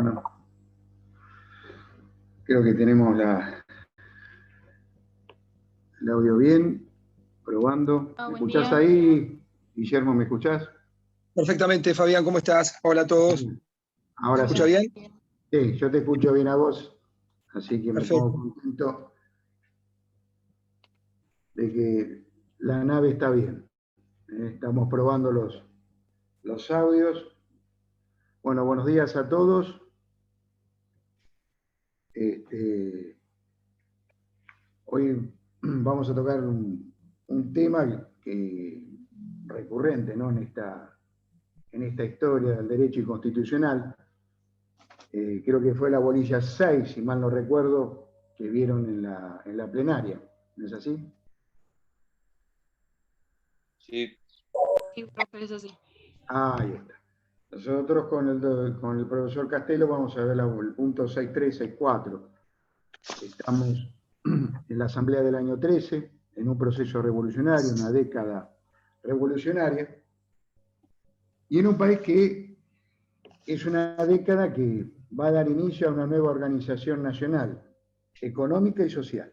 Bueno, creo que tenemos el audio bien, probando. ¿Me escuchás ahí, Guillermo? ¿Me escuchás? Perfectamente, Fabián, ¿cómo estás? Hola a todos. Ahora ¿Me escucha bien? Sí, yo te escucho bien a vos, así que Perfecto. me pongo contento de que la nave está bien. Estamos probando los audios. Bueno, buenos días a todos. Hoy vamos a tocar un tema recurrente, ¿no? en esta historia del derecho y constitucional. Creo que fue la bolilla 6, si mal no recuerdo, que vieron en la plenaria. ¿No es así? Sí. Sí, profe, eso sí. Ahí está. Nosotros con el profesor Castelo vamos a ver el punto 6.3, 6.4. Estamos en la Asamblea del año 13, en un proceso revolucionario, una década revolucionaria, y en un país que es una década que va a dar inicio a una nueva organización nacional, económica y social.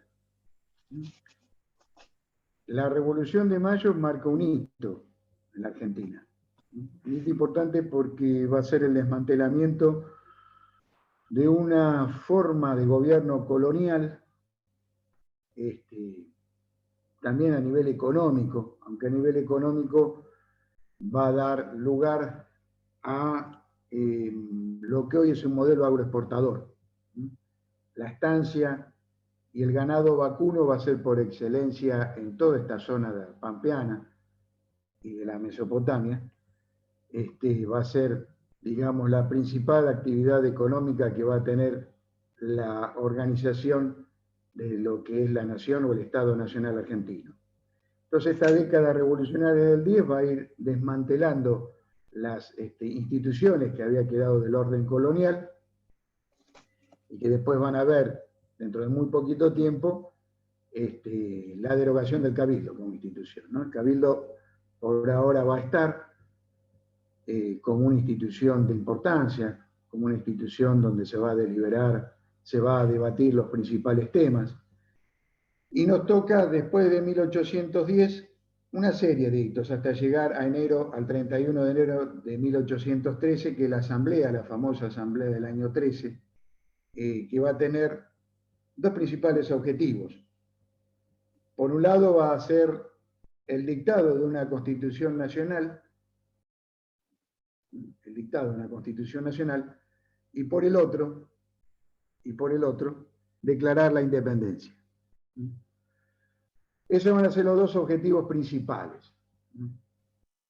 La Revolución de Mayo marca un hito en la Argentina. Un hito importante porque va a ser el desmantelamiento de una forma de gobierno colonial, también a nivel económico, aunque a nivel económico va a dar lugar a lo que hoy es un modelo agroexportador. La estancia y el ganado vacuno va a ser por excelencia en toda esta zona de pampeana y de la Mesopotamia. Va a ser, digamos, la principal actividad económica que va a tener la organización de lo que es la nación o el Estado Nacional Argentino. Entonces, esta década revolucionaria del 10 va a ir desmantelando las instituciones que había quedado del orden colonial y que después van a ver, dentro de muy poquito tiempo, la derogación del Cabildo como institución, ¿no? El Cabildo por ahora va a estar como una institución de importancia, como una institución donde se va a deliberar, se va a debatir los principales temas. Y nos toca, después de 1810, una serie de hitos, hasta llegar al 31 de enero de 1813, que es la asamblea, la famosa asamblea del año 13, que va a tener dos principales objetivos. Por un lado va a ser el dictado de una constitución nacional, y por el otro, declarar la independencia. Esos van a ser los dos objetivos principales.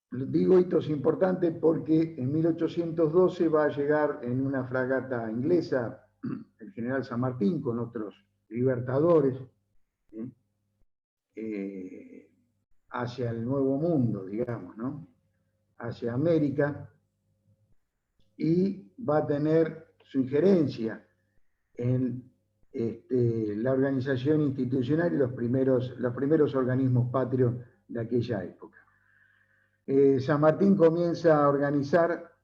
Digo hitos importantes porque en 1812 va a llegar en una fragata inglesa el general San Martín con otros libertadores hacia el Nuevo Mundo, digamos, ¿no? Hacia América, y va a tener su injerencia en la organización institucional y los primeros organismos patrios de aquella época. San Martín comienza a organizar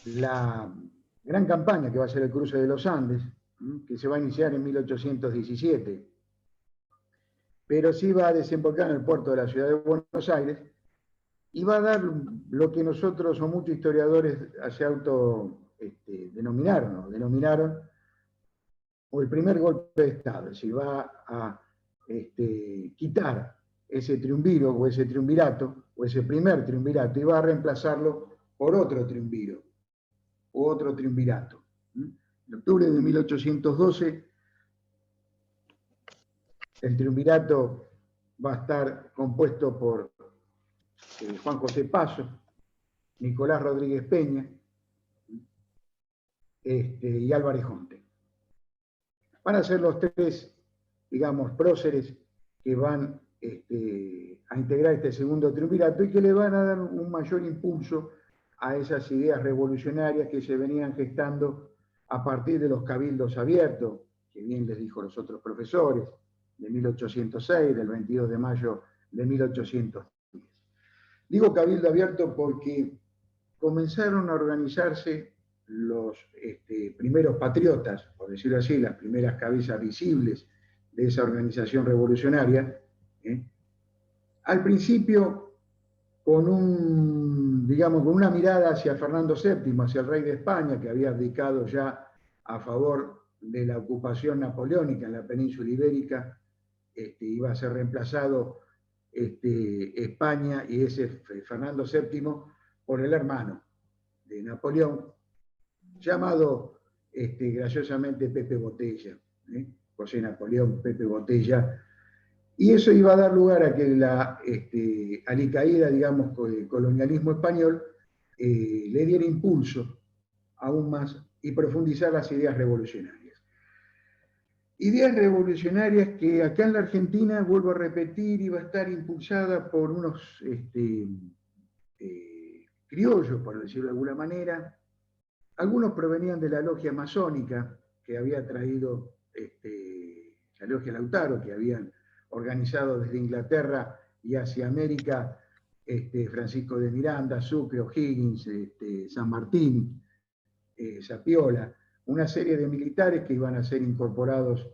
la gran campaña que va a ser el cruce de los Andes, que se va a iniciar en 1817, pero sí va a desembocar en el puerto de la ciudad de Buenos Aires y va a dar lo que nosotros o muchos historiadores se denominaron o el primer golpe de Estado, es decir, va a quitar ese triunviro o ese triunvirato o ese primer triunvirato y va a reemplazarlo por otro triunviro o otro triunvirato. En octubre de 1812 el triunvirato va a estar compuesto por Juan José Paso, Nicolás Rodríguez Peña y Álvarez Jonte. Van a ser los tres, digamos, próceres que van a integrar este segundo triunvirato y que le van a dar un mayor impulso a esas ideas revolucionarias que se venían gestando a partir de los cabildos abiertos, que bien les dijo los otros profesores, de 1806, del 22 de mayo de 1810. Digo cabildo abierto porque comenzaron a organizarse los primeros patriotas, por decirlo así, las primeras cabezas visibles de esa organización revolucionaria, al principio digamos, con una mirada hacia Fernando VII, hacia el rey de España, que había abdicado ya a favor de la ocupación napoleónica en la península ibérica, iba a ser reemplazado España y ese Fernando VII por el hermano de Napoleón, llamado graciosamente Pepe Botella, José Napoleón Pepe Botella, y eso iba a dar lugar a que la alicaída, digamos, el colonialismo español le diera impulso aún más y profundizar las ideas revolucionarias. Ideas revolucionarias que acá en la Argentina, vuelvo a repetir, iba a estar impulsada por unos criollos, por decirlo de alguna manera. Algunos provenían de la logia masónica que había traído la logia Lautaro, que habían organizado desde Inglaterra y hacia América Francisco de Miranda, Sucre, O'Higgins, San Martín, Sapiola, una serie de militares que iban a ser incorporados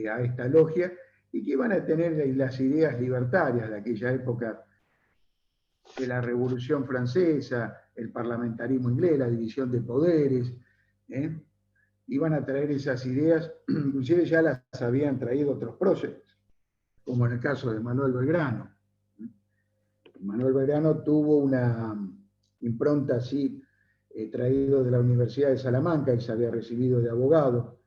a esta logia y que iban a tener las ideas libertarias de aquella época de la Revolución Francesa, el parlamentarismo inglés, la división de poderes, iban a traer esas ideas, inclusive ya las habían traído otros próceres, como en el caso de Manuel Belgrano. Manuel Belgrano tuvo una impronta así, traído de la Universidad de Salamanca, él se había recibido de abogado,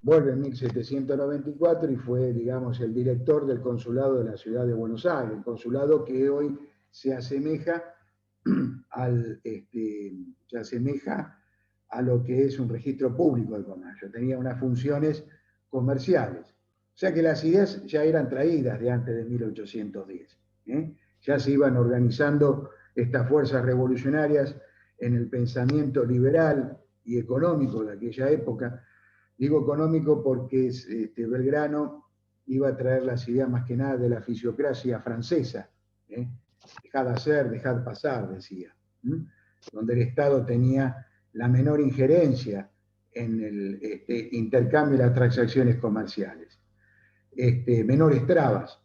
vuelve en 1794 y fue, digamos, el director del consulado de la ciudad de Buenos Aires, el consulado que hoy se asemeja a lo que es un registro público de comercio. Tenía unas funciones comerciales. O sea que las ideas ya eran traídas de antes de 1810. Ya se iban organizando estas fuerzas revolucionarias en el pensamiento liberal y económico de aquella época. Digo económico porque Belgrano iba a traer las ideas más que nada de la fisiocracia francesa. Dejad hacer, dejad pasar, decía. Donde el Estado tenía la menor injerencia en el intercambio y las transacciones comerciales. Menores trabas.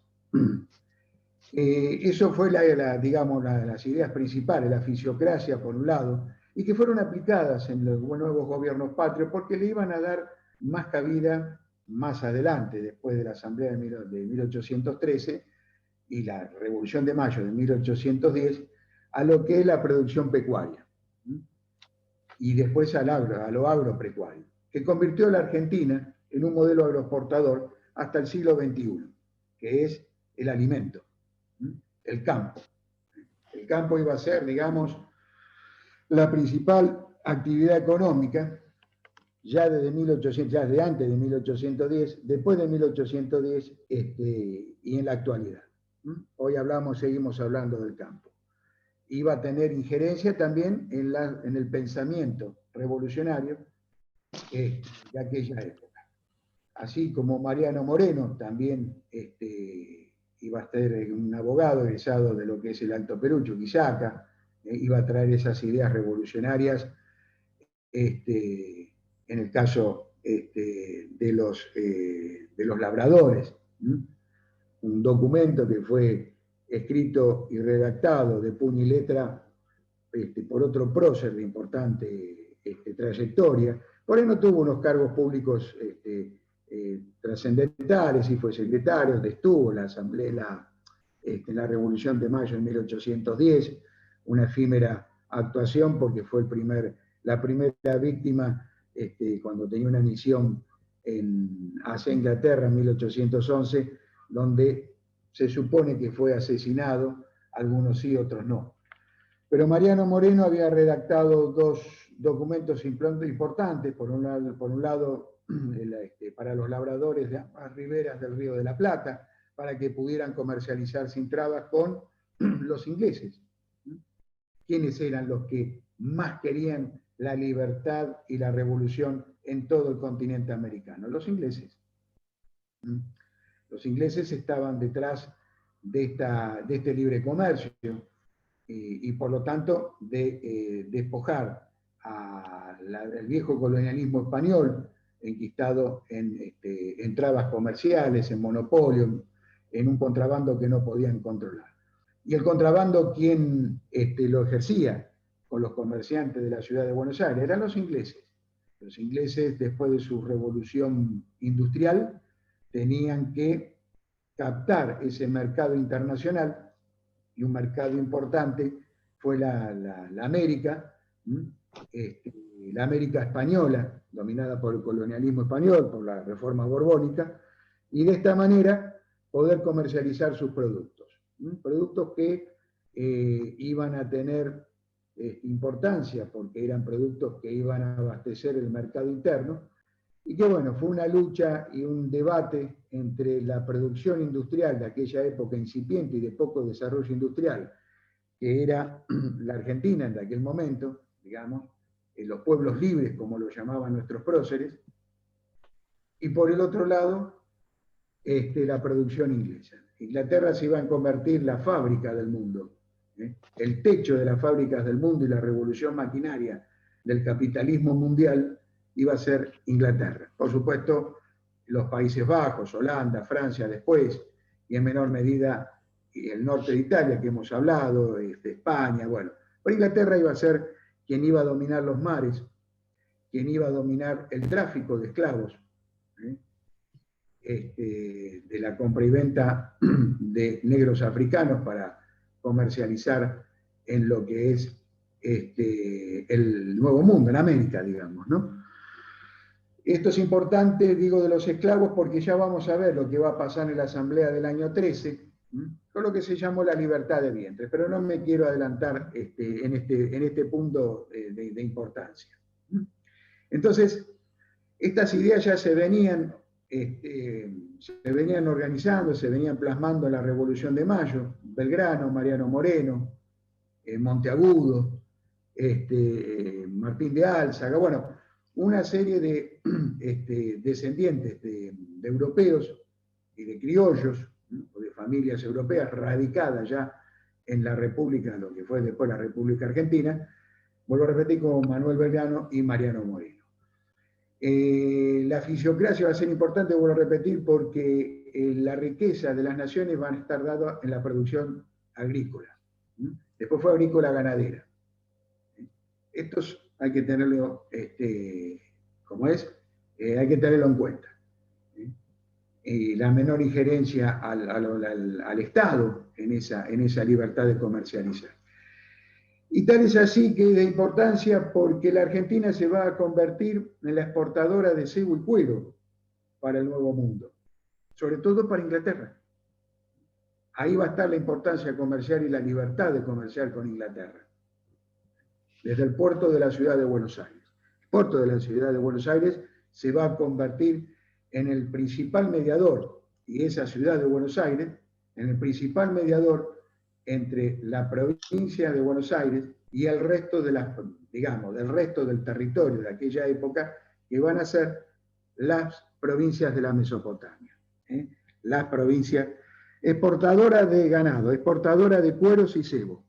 Eso fue digamos, las ideas principales, la fisiocracia por un lado, y que fueron aplicadas en los nuevos gobiernos patrios porque le iban a dar más cabida más adelante, después de la Asamblea de 1813 y la Revolución de Mayo de 1810, a lo que es la producción pecuaria, y después a lo agropecuario, que convirtió a la Argentina en un modelo agroexportador hasta el siglo XXI, que es el alimento, el campo. El campo iba a ser, digamos, la principal actividad económica ya desde antes de 1810, después de 1810 y en la actualidad. Hoy seguimos hablando del campo. Iba a tener injerencia también en el pensamiento revolucionario de aquella época. Así como Mariano Moreno también iba a ser un abogado egresado de lo que es el Alto Perú, Chuquisaca, iba a traer esas ideas revolucionarias, en el caso de los labradores, un documento que fue escrito y redactado de puño y letra por otro prócer de importante trayectoria. Por ahí no tuvo unos cargos públicos trascendentales, y fue secretario, estuvo en la Asamblea, en la Revolución de Mayo en 1810, una efímera actuación porque fue la primera víctima cuando tenía una misión hacia Inglaterra en 1811, donde se supone que fue asesinado, algunos sí, otros no. Pero Mariano Moreno había redactado dos documentos importantes, por un lado para los labradores de ambas riberas del Río de la Plata, para que pudieran comercializar sin trabas con los ingleses. ¿Quiénes eran los que más querían la libertad y la revolución en todo el continente americano? Los ingleses. Los ingleses estaban detrás de este libre comercio y por lo tanto de despojar el viejo colonialismo español, enquistado en trabas comerciales, en monopolio, en un contrabando que no podían controlar. Y el contrabando, ¿quién lo ejercía con los comerciantes de la ciudad de Buenos Aires? Eran los ingleses. Los ingleses, después de su revolución industrial, tenían que captar ese mercado internacional, y un mercado importante fue la América, la América española, dominada por el colonialismo español, por la reforma borbónica, y de esta manera poder comercializar sus productos. Productos que iban a tener importancia porque eran productos que iban a abastecer el mercado interno, y que bueno, fue una lucha y un debate entre la producción industrial de aquella época incipiente y de poco desarrollo industrial, que era la Argentina en aquel momento, digamos, los pueblos libres, como lo llamaban nuestros próceres, y por el otro lado, la producción inglesa. Inglaterra se iba a convertir la fábrica del mundo, el techo de las fábricas del mundo, y la revolución maquinaria del capitalismo mundial iba a ser Inglaterra. Por supuesto, los Países Bajos, Holanda, Francia después, y en menor medida el norte de Italia, que hemos hablado, España, bueno. Pero Inglaterra iba a ser quien iba a dominar los mares, quien iba a dominar el tráfico de esclavos, de la compra y venta de negros africanos para comercializar en lo que es el Nuevo Mundo, en América, digamos, ¿no? Esto es importante, digo, de los esclavos, porque ya vamos a ver lo que va a pasar en la Asamblea del año 13, con lo que se llamó la libertad de vientre, pero no me quiero adelantar en este punto de importancia. Entonces, estas ideas ya se venían organizando, se venían plasmando en la Revolución de Mayo: Belgrano, Mariano Moreno, Monteagudo, Martín de Álzaga, bueno, una serie de descendientes de europeos y de criollos, o de familias europeas radicadas ya en la República, lo que fue después la República Argentina, vuelvo a repetir, como Manuel Belgrano y Mariano Moreno. La fisiocracia va a ser importante, vuelvo a repetir, porque la riqueza de las naciones van a estar dadas en la producción agrícola. Después fue agrícola ganadera. Estos hay que tenerlo, como es, hay que tenerlo en cuenta. La menor injerencia al Estado en esa libertad de comercializar. Y tal es así que de importancia, porque la Argentina se va a convertir en la exportadora de cebo y cuero para el Nuevo Mundo, sobre todo para Inglaterra. Ahí va a estar la importancia comercial y la libertad de comerciar con Inglaterra, desde el puerto de la ciudad de Buenos Aires. El puerto de la ciudad de Buenos Aires se va a convertir en el principal mediador, y esa ciudad de Buenos Aires, en el principal mediador entre la provincia de Buenos Aires y el resto de del resto del territorio de aquella época, que van a ser las provincias de la Mesopotamia. Las provincias exportadoras de ganado, exportadoras de cueros y cebo.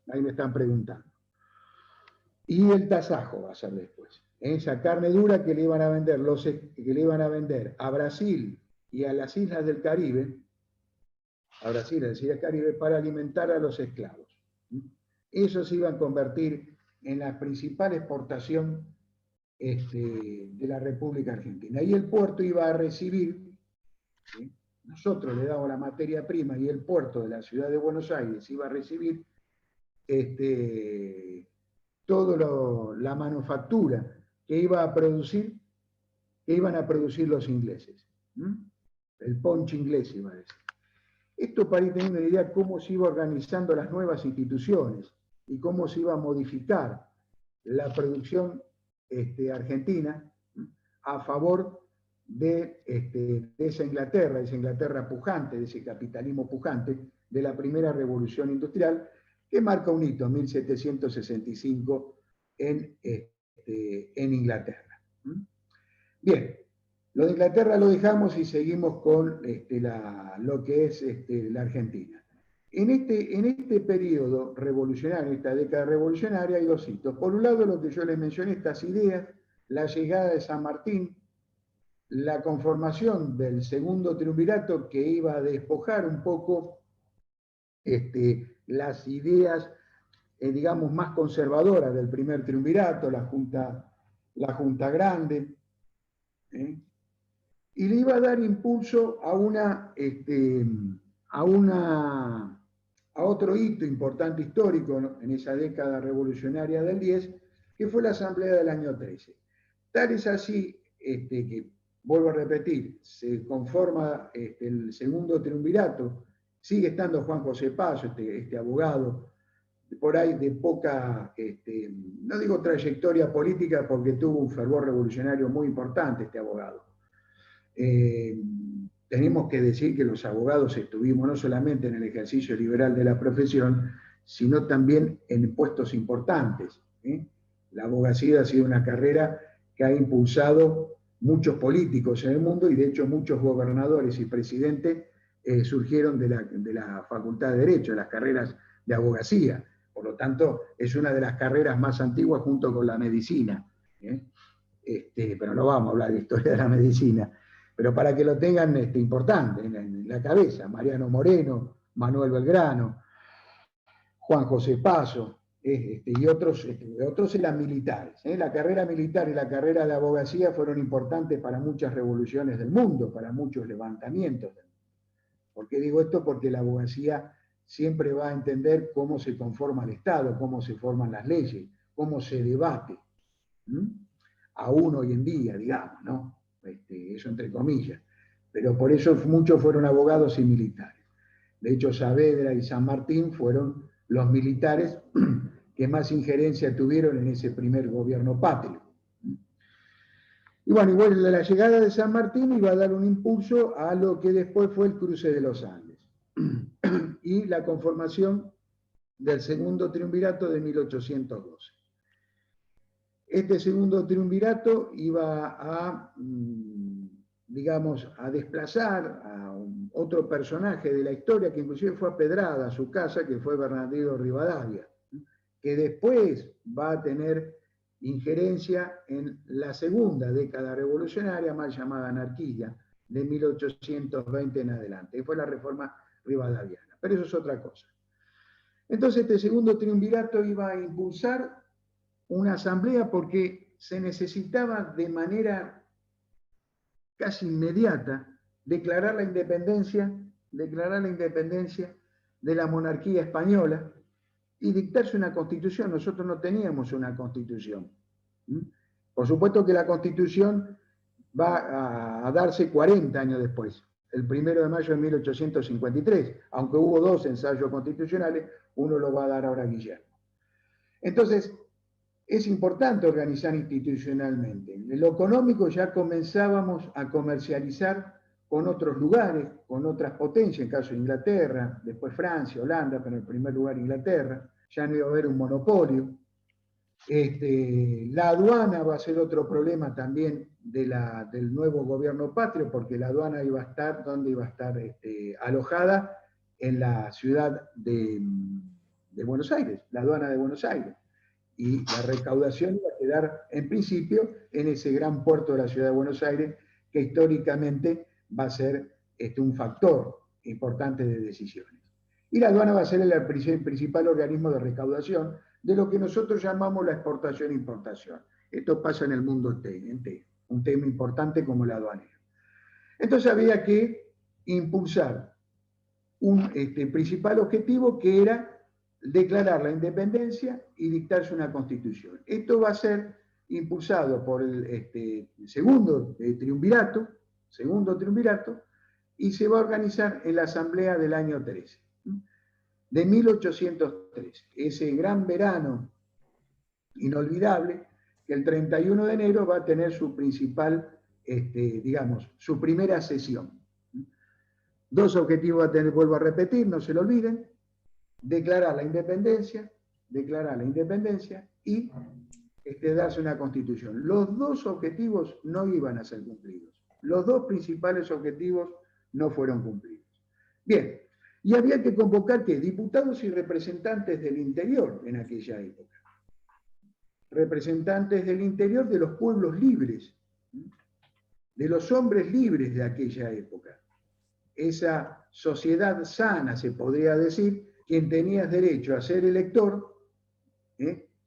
Ahí me están preguntando. Y el tasajo va a ser después. Esa carne dura que le iban a vender a Brasil y a las islas del Caribe, para alimentar a los esclavos. Eso se iba a convertir en la principal exportación de la República Argentina. Y el puerto iba a recibir, ¿sí? Nosotros le damos la materia prima, y el puerto de la ciudad de Buenos Aires iba a recibir toda la manufactura que iban a producir los ingleses. El ponche inglés, iba a decir. Esto para ir teniendo una idea de cómo se iba organizando las nuevas instituciones y cómo se iba a modificar la producción argentina a favor de esa Inglaterra pujante, de ese capitalismo pujante, de la primera revolución industrial, que marca un hito, 1765, en Inglaterra. Bien, lo de Inglaterra lo dejamos y seguimos con lo que es la Argentina. En este periodo revolucionario, en esta década revolucionaria, hay dos hitos. Por un lado, lo que yo les mencioné, estas ideas, la llegada de San Martín, la conformación del segundo triunvirato que iba a despojar un poco las ideas, digamos, más conservadoras del primer triunvirato, la Junta Grande, y le iba a dar impulso a otro hito importante histórico, ¿no?, en esa década revolucionaria del 10, que fue la Asamblea del año 13. Tal es así que, vuelvo a repetir, se conforma el segundo triunvirato, sigue estando Juan José Paso, este abogado, por ahí de poca, no digo trayectoria política, porque tuvo un fervor revolucionario muy importante este abogado. Tenemos que decir que los abogados estuvimos no solamente en el ejercicio liberal de la profesión, sino también en puestos importantes. La abogacía ha sido una carrera que ha impulsado muchos políticos en el mundo, y de hecho muchos gobernadores y presidentes surgieron de la Facultad de Derecho, de las carreras de abogacía. Por lo tanto, es una de las carreras más antiguas junto con la medicina. Pero no vamos a hablar de historia de la medicina. Pero para que lo tengan importante en la cabeza: Mariano Moreno, Manuel Belgrano, Juan José Paso, y otros eran militares. La carrera militar y la carrera de abogacía fueron importantes para muchas revoluciones del mundo, para muchos levantamientos. ¿Por qué digo esto? Porque la abogacía siempre va a entender cómo se conforma el Estado, cómo se forman las leyes, cómo se debate. Aún hoy en día, digamos, ¿no? Eso entre comillas. Pero por eso muchos fueron abogados y militares. De hecho, Saavedra y San Martín fueron los militares que más injerencia tuvieron en ese primer gobierno patrio. Y bueno, igual la llegada de San Martín iba a dar un impulso a lo que después fue el cruce de los Andes y la conformación del segundo triunvirato de 1812. Este segundo triunvirato iba a, digamos, a desplazar a otro personaje de la historia que inclusive fue apedrada a su casa, que fue Bernardino Rivadavia, que después va a tener injerencia en la segunda década revolucionaria, mal llamada anarquía, de 1820 en adelante, que fue la reforma rivadaviana. Pero eso es otra cosa. Entonces, este segundo triunvirato iba a impulsar una asamblea porque se necesitaba de manera casi inmediata declarar la independencia de la monarquía española y dictarse una constitución. Nosotros no teníamos una constitución. Por supuesto que la constitución va a darse 40 años después, el 1 de mayo de 1853, aunque hubo dos ensayos constitucionales, uno lo va a dar ahora Guillermo. Entonces, es importante organizar institucionalmente. En lo económico ya comenzábamos a comercializar con otros lugares, con otras potencias, en caso de Inglaterra, después Francia, Holanda, pero en primer lugar Inglaterra. Ya no iba a haber un monopolio. La aduana va a ser otro problema también del nuevo gobierno patrio, porque la aduana iba a estar, ¿dónde iba a estar alojada? En la ciudad de Buenos Aires, la aduana de Buenos Aires. Y la recaudación iba a quedar, en principio, en ese gran puerto de la ciudad de Buenos Aires, que históricamente va a ser un factor importante de decisiones. Y la aduana va a ser el principal organismo de recaudación de lo que nosotros llamamos la exportación e importación. Esto pasa en el mundo entero, un tema importante como la aduanera. Entonces había que impulsar un principal objetivo, que era declarar la independencia y dictarse una constitución. Esto va a ser impulsado por el segundo triunvirato, y se va a organizar en la Asamblea del año 13, de 1813, ese gran verano inolvidable, que el 31 de enero va a tener su principal, digamos, su primera sesión. Dos objetivos va a tener, vuelvo a repetir, no se lo olviden: declarar la independencia y darse una constitución. Los dos objetivos no iban a ser cumplidos. Los dos principales objetivos no fueron cumplidos. Bien, Y había que convocar, ¿qué? Diputados y representantes del interior en aquella época. Representantes del interior de los pueblos libres, de los hombres libres de aquella época. Esa sociedad sana, se podría decir, quien tenía derecho a ser elector,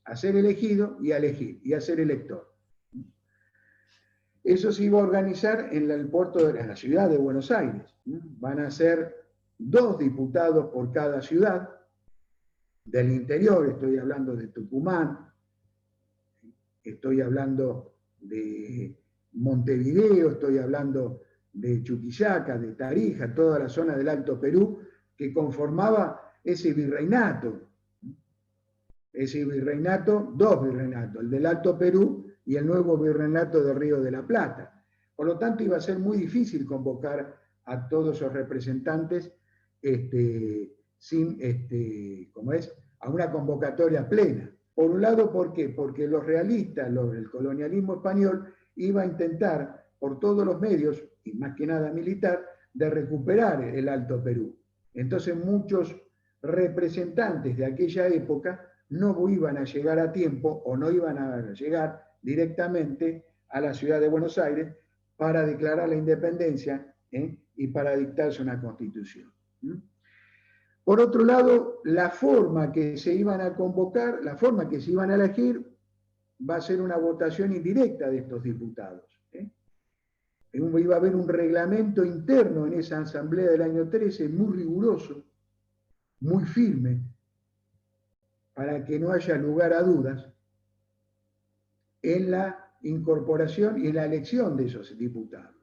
a ser elegido y a elegir, y a ser elector. Eso se iba a organizar en en la ciudad de Buenos Aires. Van a ser 2 diputados por cada ciudad del interior, estoy hablando de Tucumán, estoy hablando de Montevideo, estoy hablando de Chuquisaca, de Tarija, toda la zona del Alto Perú, que conformaba ese virreinato. Ese virreinato, 2 virreinatos, el del Alto Perú y el nuevo virreinato del Río de la Plata. Por lo tanto, iba a ser muy difícil convocar a todos esos representantes a una convocatoria plena. Por un lado, ¿por qué? Porque los realistas, el colonialismo español, iba a intentar, por todos los medios, y más que nada militar, de recuperar el Alto Perú. Entonces, muchos representantes de aquella época no iban a llegar a tiempo o no iban a llegar directamente a la ciudad de Buenos Aires para declarar la independencia y para dictarse una constitución. Por otro lado, la forma que se iban a convocar, la forma que se iban a elegir, va a ser una votación indirecta de estos diputados. Iba a haber un reglamento interno en esa asamblea del año 13 muy riguroso, muy firme, para que no haya lugar a dudas en la incorporación y en la elección de esos diputados.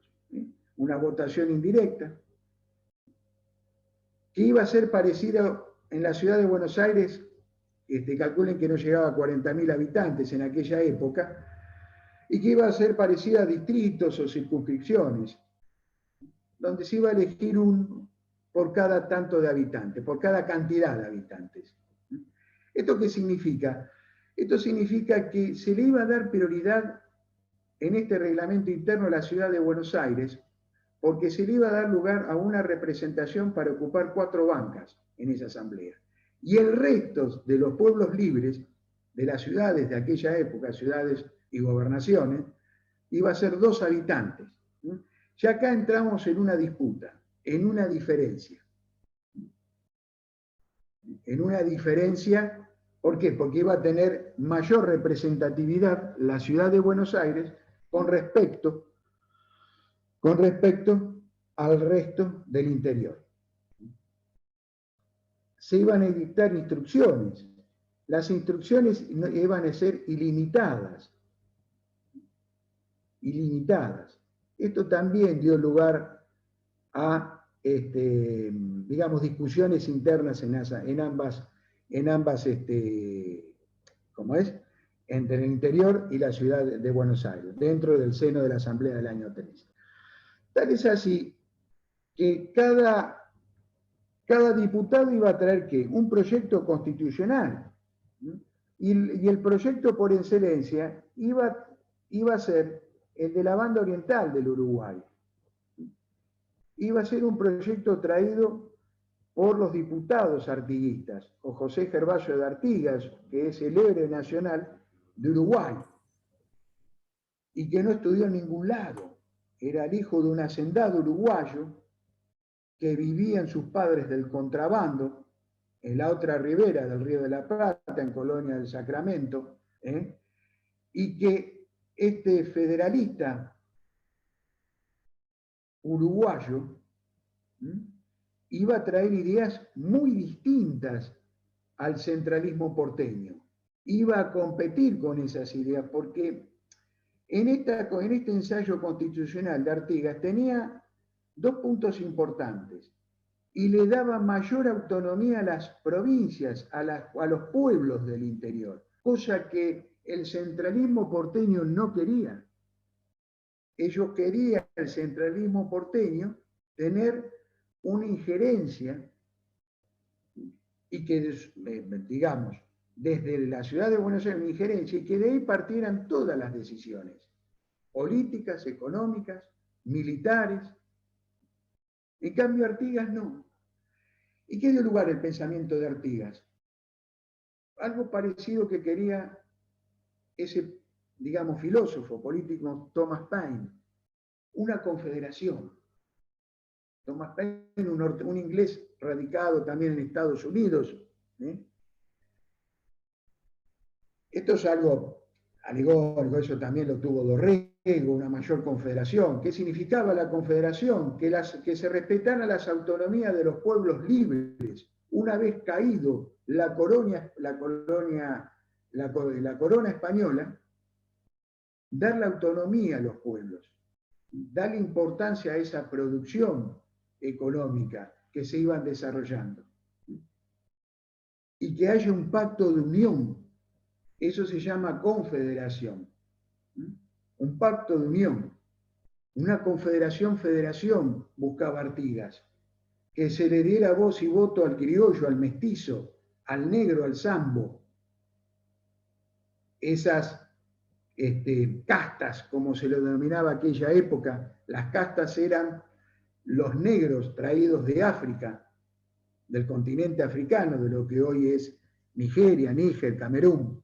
Una votación indirecta que iba a ser parecida en la ciudad de Buenos Aires, calculen que no llegaba a 40.000 habitantes en aquella época, y que iba a ser parecida a distritos o circunscripciones, donde se iba a elegir por cada tanto de habitantes, por cada cantidad de habitantes. ¿Esto qué significa? Esto significa que se le iba a dar prioridad en este reglamento interno a la ciudad de Buenos Aires, porque se le iba a dar lugar a una representación para ocupar 4 bancas en esa asamblea. Y el resto de los pueblos libres de las ciudades de aquella época, ciudades y gobernaciones, iba a ser 2 habitantes. Ya acá entramos en una disputa, en una diferencia. En una diferencia, ¿por qué? Porque iba a tener mayor representatividad la ciudad de Buenos Aires con respecto al resto del interior. Se iban a dictar instrucciones. Las instrucciones iban a ser ilimitadas. Ilimitadas. Esto también dio lugar a, digamos, discusiones internas en ambas, ¿cómo es? Entre el interior y la ciudad de Buenos Aires, dentro del seno de la Asamblea del año 13. Tal es así que cada diputado iba a traer ¿qué? Un proyecto constitucional. Y el proyecto por excelencia iba a ser el de la banda oriental del Uruguay. Iba a ser un proyecto traído por los diputados artiguistas, o José Gervasio de Artigas, que es el héroe nacional de Uruguay, y que no estudió en ningún lado. Era el hijo de un hacendado uruguayo que vivían sus padres del contrabando en la otra ribera del Río de la Plata, en Colonia del Sacramento, y que este federalista uruguayo iba a traer ideas muy distintas al centralismo porteño. Iba a competir con esas ideas, porque en este ensayo constitucional de Artigas tenía 2 puntos importantes y le daba mayor autonomía a las provincias, a los pueblos del interior, cosa que el centralismo porteño no quería. Ellos querían, el centralismo porteño, tener una injerencia y que, digamos, desde la ciudad de Buenos Aires, una injerencia y que de ahí partieran todas las decisiones, políticas, económicas, militares. En cambio, Artigas no. ¿Y qué dio lugar al pensamiento de Artigas? Algo parecido que quería ese, digamos, filósofo político Thomas Paine, una confederación. Thomas Paine, un inglés radicado también en Estados Unidos. Esto es algo alegórico, eso también lo tuvo Dorrego, una mayor confederación. ¿Qué significaba la confederación? Que se respetaran las autonomías de los pueblos libres. Una vez caído la corona española, dar la autonomía a los pueblos, darle importancia a esa producción económica que se iban desarrollando. Y que haya un pacto de unión. Eso se llama confederación. Un pacto de unión. Una confederación buscaba Artigas. Que se le diera voz y voto al criollo, al mestizo, al negro, al zambo. Esas castas, como se lo denominaba aquella época, las castas eran los negros traídos de África, del continente africano, de lo que hoy es Nigeria, Níger, Camerún,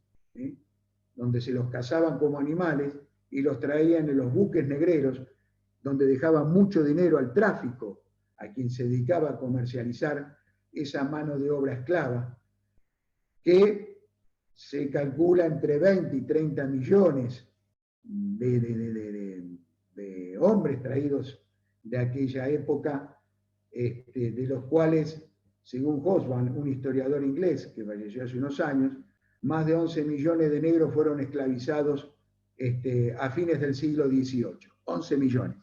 donde se los cazaban como animales y los traían en los buques negreros, donde dejaban mucho dinero al tráfico, a quien se dedicaba a comercializar esa mano de obra esclava, que se calcula entre 20 y 30 millones de hombres traídos de aquella época, de los cuales, según Hobsbawm, un historiador inglés que falleció hace unos años, más de 11 millones de negros fueron esclavizados a fines del siglo XVIII. 11 millones.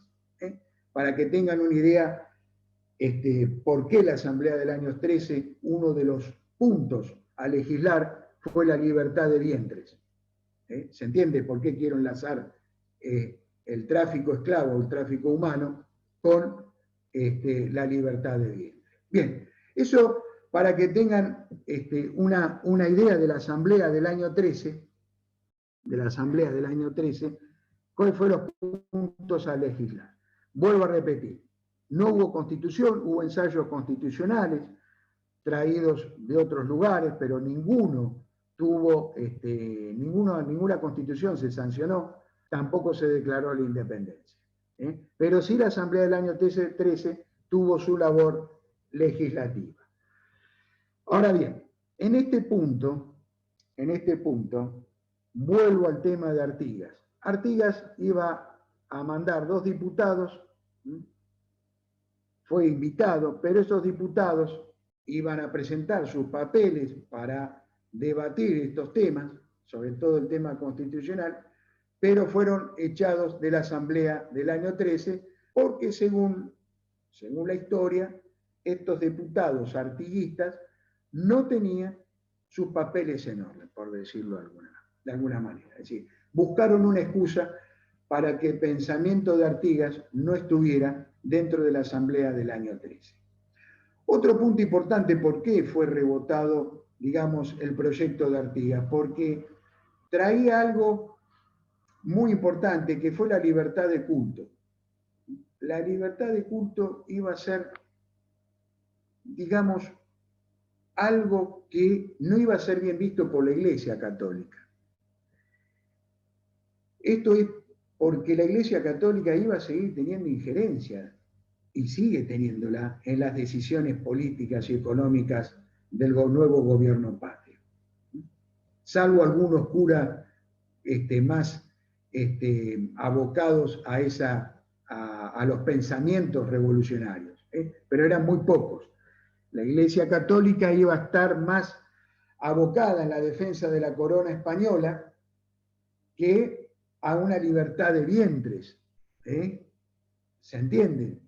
Para que tengan una idea por qué la Asamblea del año 13, uno de los puntos a legislar fue la libertad de vientres. ¿Se entiende por qué quiero enlazar el tráfico esclavo, el tráfico humano, con la libertad de vientres? Bien, eso para que tengan una idea de la Asamblea del año 13, cuáles fueron los puntos a legislar. Vuelvo a repetir, no hubo constitución, hubo ensayos constitucionales traídos de otros lugares, pero ninguno tuvo, ninguna constitución se sancionó, tampoco se declaró la independencia. Pero sí la Asamblea del año 13 tuvo su labor legislativa. Ahora bien, en este punto, vuelvo al tema de Artigas. Artigas iba a mandar 2 diputados, fue invitado, pero esos diputados iban a presentar sus papeles para debatir estos temas, sobre todo el tema constitucional, pero fueron echados de la Asamblea del año 13 porque según la historia, estos diputados artiguistas no tenían sus papeles en orden, por decirlo de alguna manera. Es decir, buscaron una excusa para que el pensamiento de Artigas no estuviera dentro de la Asamblea del año 13. Otro punto importante, ¿por qué fue rebotado, digamos, el proyecto de Artigas? Porque traía algo muy importante, que fue la libertad de culto. La libertad de culto iba a ser, digamos, algo que no iba a ser bien visto por la Iglesia Católica. Esto es porque la Iglesia Católica iba a seguir teniendo injerencia, y sigue teniéndola, en las decisiones políticas y económicas del nuevo gobierno patrio. Salvo algunos curas más abocados a los pensamientos revolucionarios, pero eran muy pocos. La Iglesia Católica iba a estar más abocada en la defensa de la corona española que a una libertad de vientres. ¿Se entiende?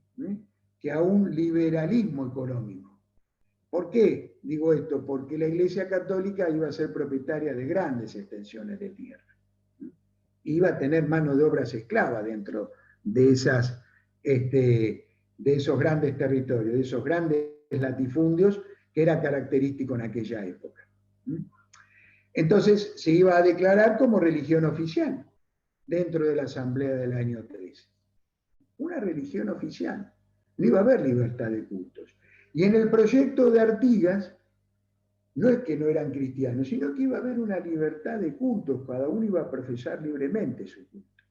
Que a un liberalismo económico. ¿Por qué digo esto? Porque la Iglesia Católica iba a ser propietaria de grandes extensiones de tierra. Iba a tener mano de obra esclava dentro de esos grandes territorios, de esos grandes latifundios que era característico en aquella época. Entonces se iba a declarar como religión oficial dentro de la Asamblea del año 13. Una religión oficial. No iba a haber libertad de cultos. Y en el proyecto de Artigas, no es que no eran cristianos, sino que iba a haber una libertad de cultos, cada uno iba a profesar libremente su culto.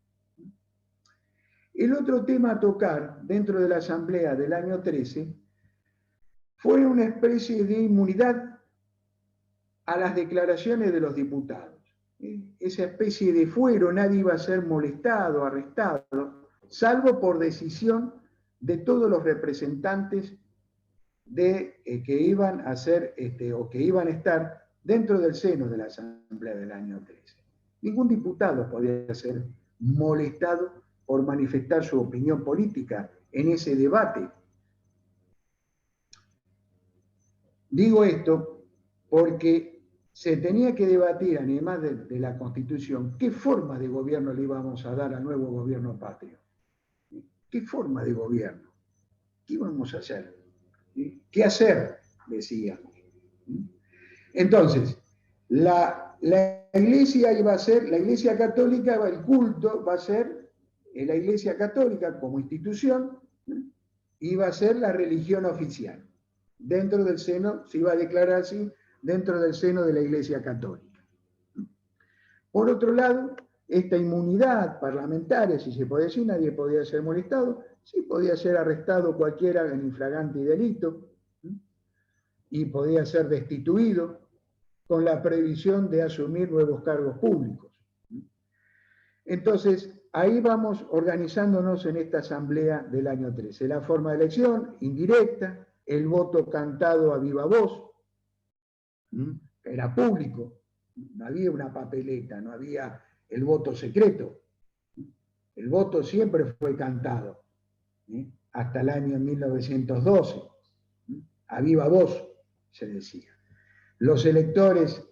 El otro tema a tocar dentro de la asamblea del año 13 fue una especie de inmunidad a las declaraciones de los diputados. Esa especie de fuero, nadie iba a ser molestado, arrestado, salvo por decisión de todos los representantes que iban a ser o que iban a estar dentro del seno de la asamblea del año 13. Ningún diputado podía ser molestado por manifestar su opinión política en ese debate. Digo esto porque se tenía que debatir, además de la Constitución, qué forma de gobierno le íbamos a dar al nuevo gobierno patrio. ¿Qué forma de gobierno? ¿Qué íbamos a hacer? ¿Qué hacer? Decíamos. Entonces, la iglesia iba a ser, la iglesia católica, el culto va a ser, la iglesia católica como institución, iba a ser la religión oficial. Dentro del seno, se iba a declarar así, dentro del seno de la iglesia católica. Por otro lado, esta inmunidad parlamentaria, si se podía decir, nadie podía ser molestado, sí podía ser arrestado cualquiera en infragante delito y podía ser destituido con la prohibición de asumir nuevos cargos públicos. Entonces, ahí vamos organizándonos en esta asamblea del año 13. La forma de elección, indirecta, el voto cantado a viva voz, era público, no había una papeleta, no había el voto secreto. El voto siempre fue cantado, hasta el año 1912, a viva voz, se decía. Los electores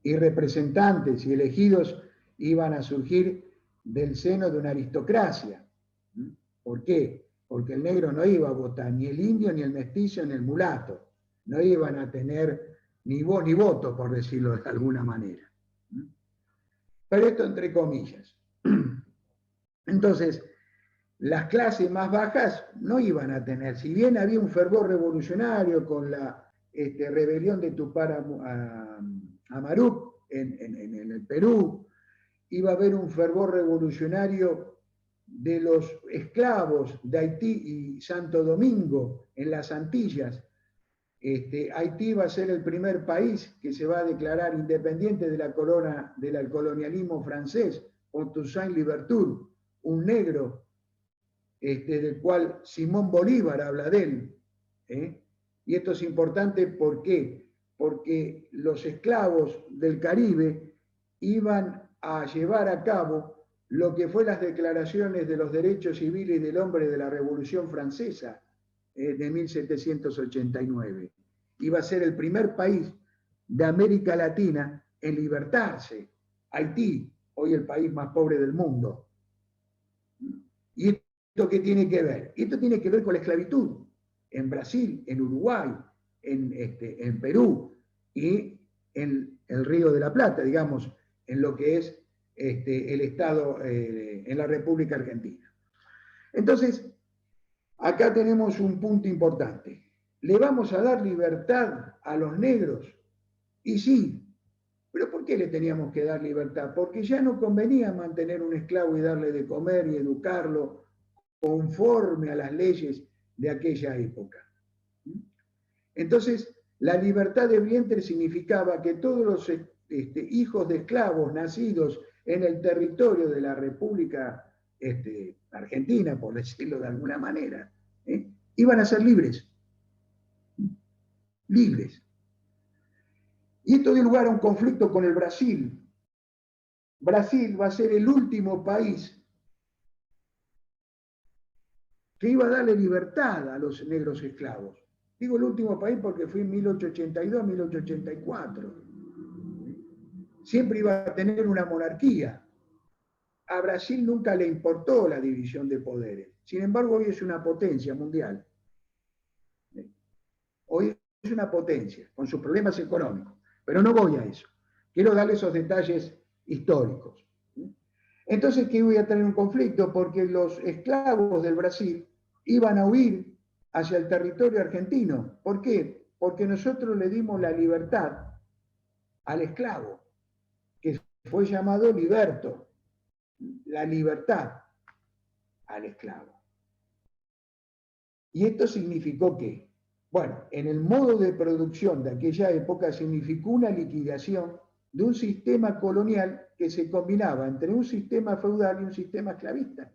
y representantes y elegidos iban a surgir del seno de una aristocracia. ¿Por qué? Porque el negro no iba a votar, ni el indio, ni el mestizo, ni el mulato. No iban a tener ni voz ni voto, por decirlo de alguna manera. Pero esto entre comillas. Entonces, las clases más bajas no iban a tener, si bien había un fervor revolucionario con la rebelión de Tupac Amaruc en el Perú, iba a haber un fervor revolucionario de los esclavos de Haití y Santo Domingo en las Antillas. Haití va a ser el primer país que se va a declarar independiente de la corona, del colonialismo francés, con Toussaint Louverture, un negro del cual Simón Bolívar habla de él. Y esto es importante, ¿por qué? Porque los esclavos del Caribe iban a llevar a cabo lo que fue las declaraciones de los derechos civiles del hombre de la Revolución Francesa de 1789. Iba a ser el primer país de América Latina en libertarse. Haití, hoy el país más pobre del mundo. ¿Y esto qué tiene que ver? Esto tiene que ver con la esclavitud en Brasil, en Uruguay, en Perú y en el Río de la Plata, digamos, en lo que es el Estado, en la República Argentina. Entonces, acá tenemos un punto importante. ¿Le vamos a dar libertad a los negros? Y sí, pero ¿por qué le teníamos que dar libertad? Porque ya no convenía mantener un esclavo y darle de comer y educarlo conforme a las leyes de aquella época. Entonces, la libertad de vientre significaba que todos los hijos de esclavos nacidos en el territorio de la República Argentina, por decirlo de alguna manera, iban a ser libres. Libres. Y esto dio lugar a un conflicto con el Brasil. Brasil va a ser el último país que iba a darle libertad a los negros esclavos. Digo el último país porque fue en 1882, 1884. Siempre iba a tener una monarquía. A Brasil nunca le importó la división de poderes. Sin embargo, hoy es una potencia mundial. Hoy es una potencia, con sus problemas económicos. Pero no voy a eso. Quiero darle esos detalles históricos. Entonces, ¿qué voy a tener un conflicto? Porque los esclavos del Brasil iban a huir hacia el territorio argentino. ¿Por qué? Porque nosotros le dimos la libertad al esclavo, que fue llamado liberto, la libertad al esclavo. ¿Y esto significó qué? Bueno, en el modo de producción de aquella época significó una liquidación de un sistema colonial que se combinaba entre un sistema feudal y un sistema esclavista.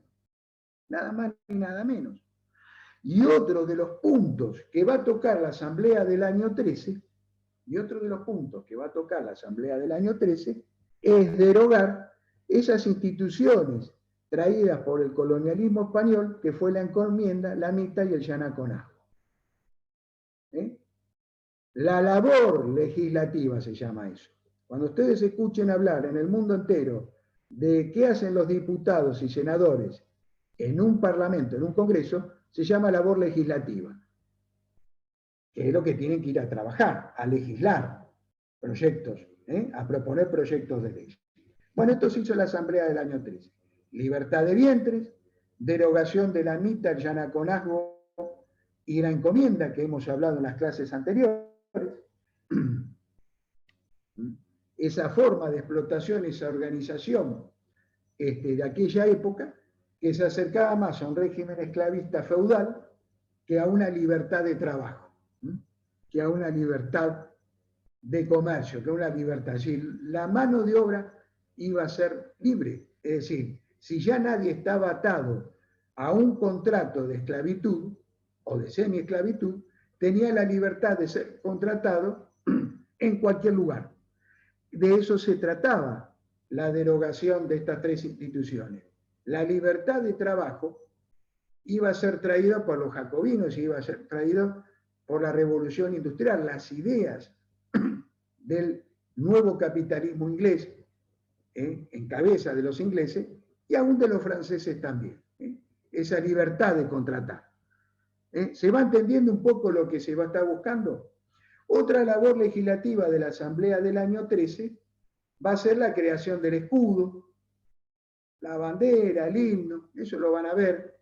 Nada más ni nada menos. Y otro de los puntos que va a tocar la Asamblea del año 13, es derogar esas instituciones traídas por el colonialismo español, que fue la encomienda, la mita y el yanaconazgo. La labor legislativa se llama eso. Cuando ustedes escuchen hablar en el mundo entero de qué hacen los diputados y senadores en un parlamento, en un congreso, se llama labor legislativa, que es lo que tienen que ir a trabajar, a legislar proyectos, a proponer proyectos de ley. Bueno, esto se hizo en la Asamblea del año 13. Libertad de vientres, derogación de la mita, el yanaconazgo y la encomienda, que hemos hablado en las clases anteriores. Esa forma de explotación, esa organización de aquella época, que se acercaba más a un régimen esclavista feudal que a una libertad de trabajo, que a una libertad de comercio, que a una libertad. Es decir, la mano de obra iba a ser libre. Es decir, si ya nadie estaba atado a un contrato de esclavitud o de semi-esclavitud, tenía la libertad de ser contratado en cualquier lugar. De eso se trataba la derogación de estas tres instituciones. La libertad de trabajo iba a ser traída por los jacobinos, iba a ser traída por la revolución industrial, las ideas del nuevo capitalismo inglés, en cabeza de los ingleses, y aún de los franceses también. Esa libertad de contratar. ¿Se va entendiendo un poco lo que se va a estar buscando? Otra labor legislativa de la Asamblea del año 13 va a ser la creación del escudo, la bandera, el himno, eso lo van a ver.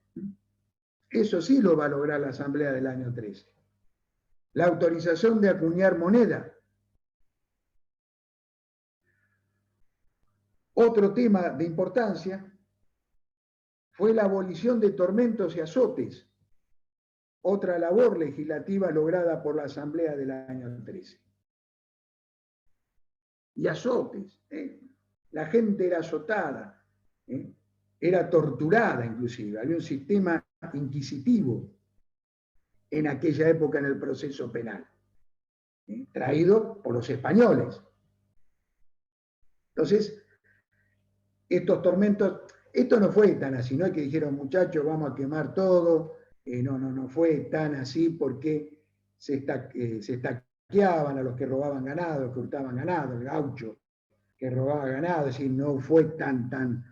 Eso sí lo va a lograr la Asamblea del año 13. La autorización de acuñar moneda. Otro tema de importancia fue la abolición de tormentos y azotes. Otra labor legislativa lograda por la Asamblea del año 13. Y azotes. La gente era azotada, era torturada inclusive. Había un sistema inquisitivo en aquella época en el proceso penal, traído por los españoles. Entonces, estos tormentos, esto no fue tan así, no es que dijeron, muchachos, vamos a quemar todo. No fue tan así, porque se estaqueaban a los que robaban ganado, los que hurtaban ganado, el gaucho que robaba ganado, es decir, no fue tan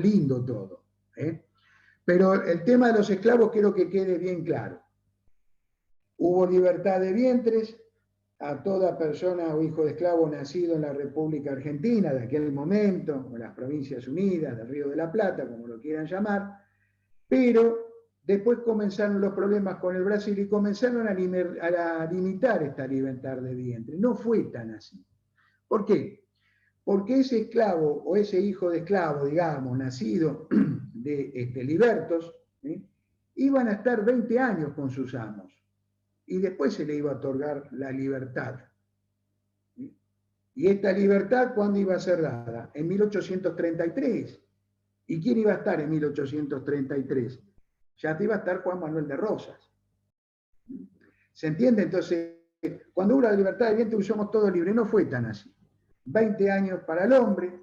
lindo todo. Pero el tema de los esclavos quiero que quede bien claro. Hubo libertad de vientres a toda persona o hijo de esclavo nacido en la República Argentina de aquel momento, o las Provincias Unidas, del Río de la Plata, como lo quieran llamar, pero después comenzaron los problemas con el Brasil y comenzaron a limitar esta libertad de vientre. No fue tan así. ¿Por qué? Porque ese esclavo o ese hijo de esclavo, digamos, nacido de libertos, iban a estar 20 años con sus amos y después se le iba a otorgar la libertad. Y esta libertad, ¿cuándo iba a ser dada? En 1833. ¿Y quién iba a estar en 1833? Ya te iba a estar Juan Manuel de Rosas. ¿Se entiende? Entonces, cuando hubo la libertad de vientre, somos todos libres. No fue tan así. 20 años para el hombre,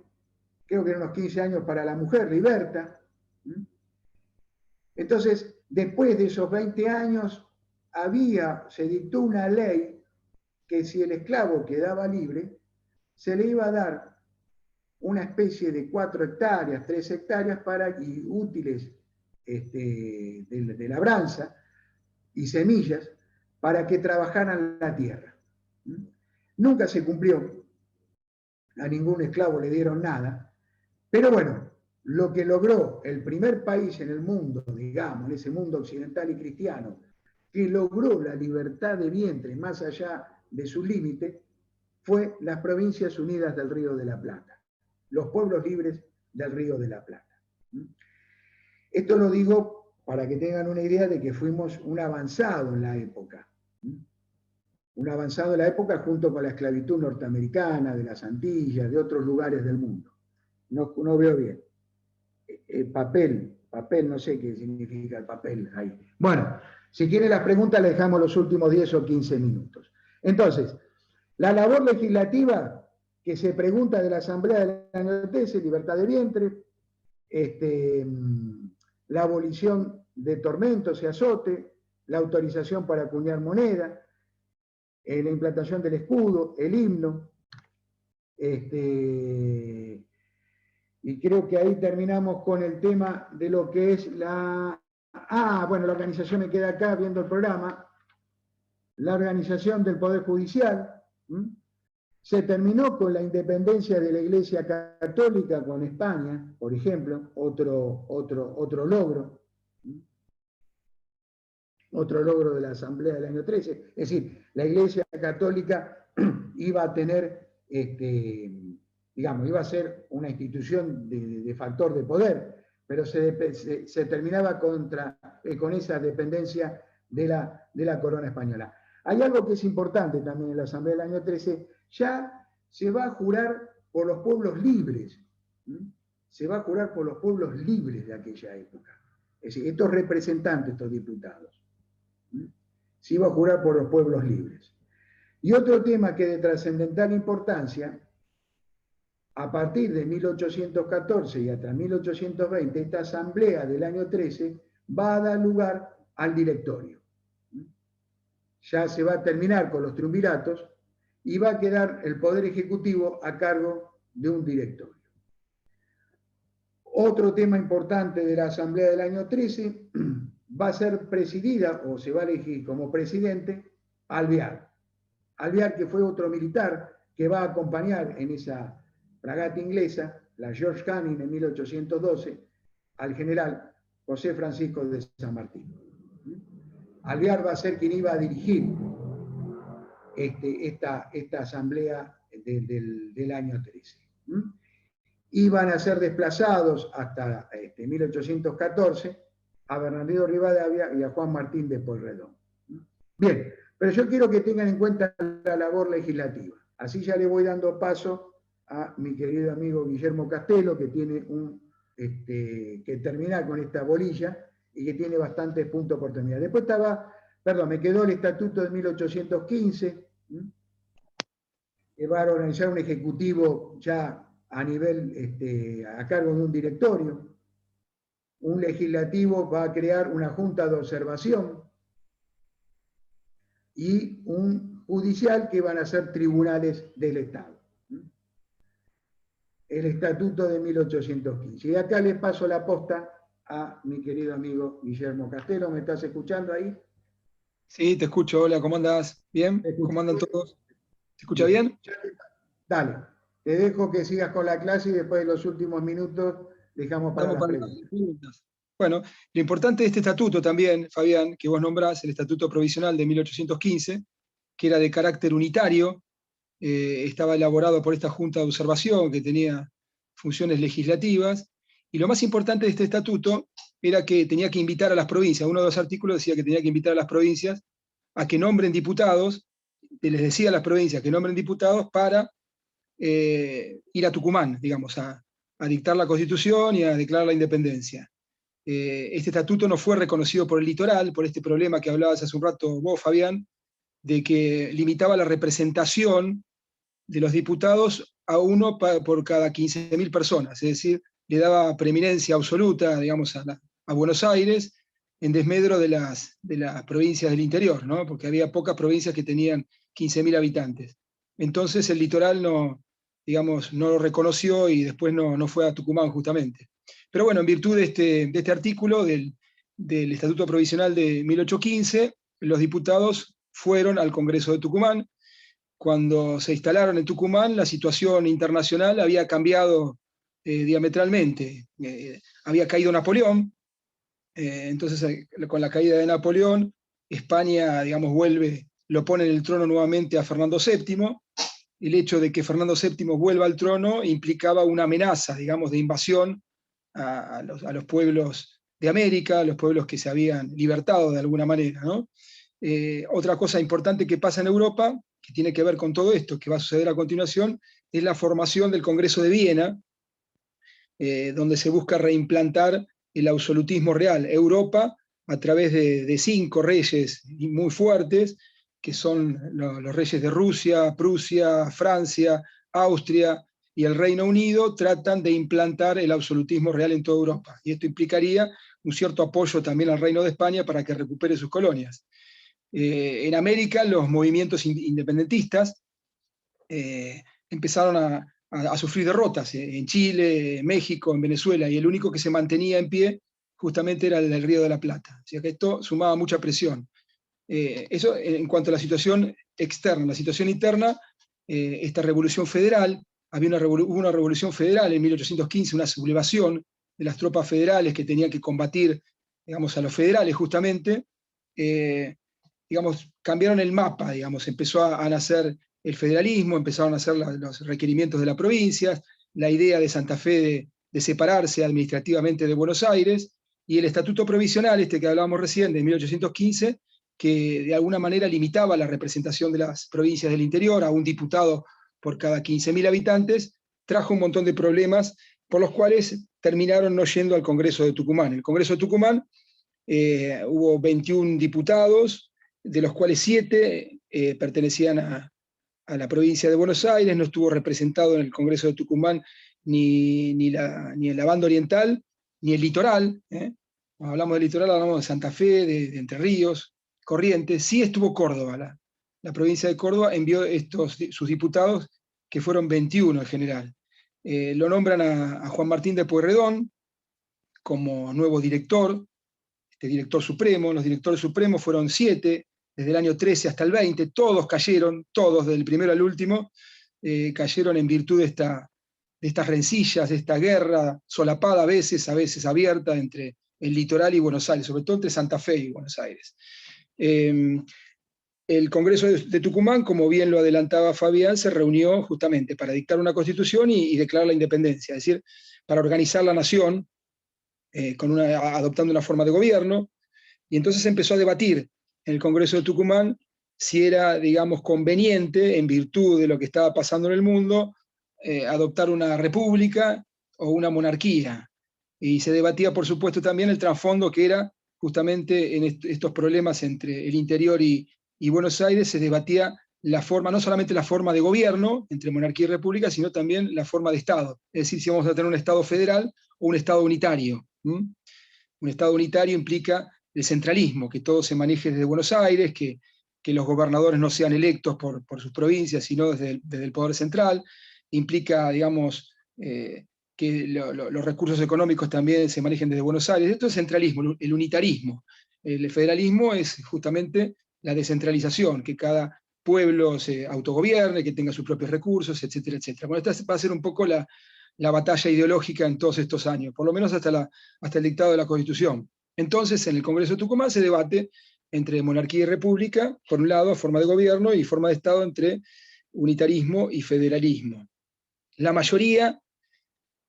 creo que eran unos 15 años para la mujer, liberta. Entonces, después de esos 20 años, se dictó una ley que si el esclavo quedaba libre, se le iba a dar una especie de 4 hectáreas, 3 hectáreas y útiles de labranza y semillas para que trabajaran la tierra. Nunca se cumplió, a ningún esclavo le dieron nada, pero bueno, lo que logró el primer país en el mundo, digamos, en ese mundo occidental y cristiano, que logró la libertad de vientre más allá de su límite, fue las Provincias Unidas del Río de la Plata, los pueblos libres del Río de la Plata. Esto lo digo para que tengan una idea de que fuimos un avanzado en la época. Un avanzado en la época junto con la esclavitud norteamericana, de las Antillas, de otros lugares del mundo. No veo bien. Papel, no sé qué significa el papel ahí. Bueno, si quieren las preguntas, le dejamos los últimos 10 o 15 minutos. Entonces, la labor legislativa que se pregunta de la Asamblea del año 13, libertad de vientre, la abolición de tormentos y azote, la autorización para acuñar moneda, la implantación del escudo, el himno, y creo que ahí terminamos con el tema de lo que es la organización me queda acá viendo el programa, la organización del Poder Judicial. Se terminó con la independencia de la Iglesia Católica con España, por ejemplo, otro logro. Otro logro de la Asamblea del año 13. Es decir, la Iglesia Católica iba a tener, iba a ser una institución de factor de poder, pero se terminaba con esa dependencia de la corona española. Hay algo que es importante también en la Asamblea del año 13, ya se va a jurar por los pueblos libres, se va a jurar por los pueblos libres de aquella época. Es decir, estos representantes, estos diputados, se iba a jurar por los pueblos libres. Y otro tema que de trascendental importancia, a partir de 1814 y hasta 1820, esta asamblea del año 13 va a dar lugar al directorio. Ya se va a terminar con los triunviratos y va a quedar el Poder Ejecutivo a cargo de un directorio. Otro tema importante de la asamblea del año 13 va a ser presidida, o se va a elegir como presidente, Alvear. Alvear, que fue otro militar que va a acompañar en esa fragata inglesa, la George Canning en 1812, al general José Francisco de San Martín. Alvear va a ser quien iba a dirigir esta asamblea del año 13. Iban a ser desplazados hasta 1814 a Bernardino Rivadavia y a Juan Martín de Pueyrredón. Bien, pero yo quiero que tengan en cuenta la labor legislativa. Así ya le voy dando paso a mi querido amigo Guillermo Castelo, que tiene que terminar con esta bolilla y que tiene bastantes puntos por terminar. Después me quedó el Estatuto de 1815, que va a organizar un ejecutivo ya a nivel, a cargo de un directorio. Un legislativo va a crear una junta de observación y un judicial que van a ser tribunales del Estado. El Estatuto de 1815. Y acá le paso la posta a mi querido amigo Guillermo Castelo. ¿Me estás escuchando ahí? Sí, te escucho. Hola, ¿cómo andás? ¿Bien? ¿Cómo andan todos? ¿Se escucha bien? Dale, te dejo que sigas con la clase y después de los últimos minutos dejamos para las preguntas. Bueno, lo importante de este estatuto también, Fabián, que vos nombrás, el Estatuto Provisional de 1815, que era de carácter unitario, estaba elaborado por esta Junta de Observación que tenía funciones legislativas, y lo más importante de este estatuto era que tenía que invitar a las provincias, uno de los artículos decía que tenía que invitar a las provincias a que nombren diputados, les decía a las provincias que nombren diputados para ir a Tucumán, digamos, a dictar la Constitución y a declarar la independencia. Este estatuto no fue reconocido por el litoral, por este problema que hablabas hace un rato vos, Fabián, de que limitaba la representación de los diputados a uno por cada 15.000 personas, es decir, le daba preeminencia absoluta, digamos, a Buenos Aires, en desmedro de las provincias del interior, ¿no? Porque había pocas provincias que tenían 15.000 habitantes. Entonces el litoral no lo reconoció y después no fue a Tucumán justamente. Pero bueno, en virtud de este artículo del Estatuto Provisional de 1815, los diputados fueron al Congreso de Tucumán. Cuando se instalaron en Tucumán, la situación internacional había cambiado diametralmente. Había caído Napoleón, entonces con la caída de Napoleón, España, digamos, lo pone en el trono nuevamente a Fernando VII. El hecho de que Fernando VII vuelva al trono implicaba una amenaza, digamos, de invasión a los pueblos de América, a los pueblos que se habían libertado de alguna manera, ¿no? Otra cosa importante que pasa en Europa, que tiene que ver con todo esto, que va a suceder a continuación, es la formación del Congreso de Viena, donde se busca reimplantar el absolutismo real. Europa, a través de 5 reyes muy fuertes, que son los reyes de Rusia, Prusia, Francia, Austria y el Reino Unido, tratan de implantar el absolutismo real en toda Europa. Y esto implicaría un cierto apoyo también al Reino de España para que recupere sus colonias. En América, los movimientos independentistas empezaron a sufrir derrotas en Chile, en México, en Venezuela, y el único que se mantenía en pie justamente era el del Río de la Plata. O sea que esto sumaba mucha presión. Eso en cuanto a la situación externa. La situación interna, esta revolución federal, hubo una revolución federal en 1815, una sublevación de las tropas federales que tenían que combatir, digamos, a los federales justamente. Digamos, cambiaron el mapa, digamos, empezó a nacer el federalismo, empezaron a hacer los requerimientos de las provincias, la idea de Santa Fe de separarse administrativamente de Buenos Aires, y el estatuto provisional, este que hablábamos recién, de 1815, que de alguna manera limitaba la representación de las provincias del interior a un diputado por cada 15.000 habitantes, trajo un montón de problemas por los cuales terminaron no yendo al Congreso de Tucumán. El Congreso de Tucumán hubo 21 diputados, de los cuales 7 pertenecían a la provincia de Buenos Aires. No estuvo representado en el Congreso de Tucumán ni el Banda Oriental, ni el litoral. Cuando hablamos del litoral hablamos de Santa Fe, de Entre Ríos, Corrientes. Sí estuvo Córdoba, la provincia de Córdoba envió sus diputados, que fueron 21 en general. Lo nombran a Juan Martín de Pueyrredón como nuevo director, director supremo. Los directores supremos fueron 7, desde el año 13 hasta el 20, todos cayeron, todos, del primero al último, cayeron en virtud de estas rencillas, de esta guerra solapada a veces abierta entre el litoral y Buenos Aires, sobre todo entre Santa Fe y Buenos Aires. El Congreso de Tucumán, como bien lo adelantaba Fabián, se reunió justamente para dictar una constitución y declarar la independencia, es decir, para organizar la nación, adoptando una forma de gobierno, y entonces se empezó a debatir en el Congreso de Tucumán si era, digamos, conveniente, en virtud de lo que estaba pasando en el mundo, adoptar una república o una monarquía. Y se debatía, por supuesto, también el trasfondo que era justamente en estos problemas entre el interior y Buenos Aires, se debatía la forma, no solamente la forma de gobierno entre monarquía y república, sino también la forma de Estado. Es decir, si vamos a tener un Estado federal o un Estado unitario. Un Estado unitario implica el centralismo, que todo se maneje desde Buenos Aires, que los gobernadores no sean electos por sus provincias, sino desde el poder central. Implica, digamos, que los recursos económicos también se manejen desde Buenos Aires. Esto es centralismo, el unitarismo. El federalismo es justamente la descentralización, que cada pueblo se autogobierne, que tenga sus propios recursos, etcétera, etcétera. Bueno, esta va a ser un poco la batalla ideológica en todos estos años, por lo menos hasta el dictado de la Constitución. Entonces, en el Congreso de Tucumán se debate entre monarquía y república, por un lado, forma de gobierno, y forma de Estado entre unitarismo y federalismo. La mayoría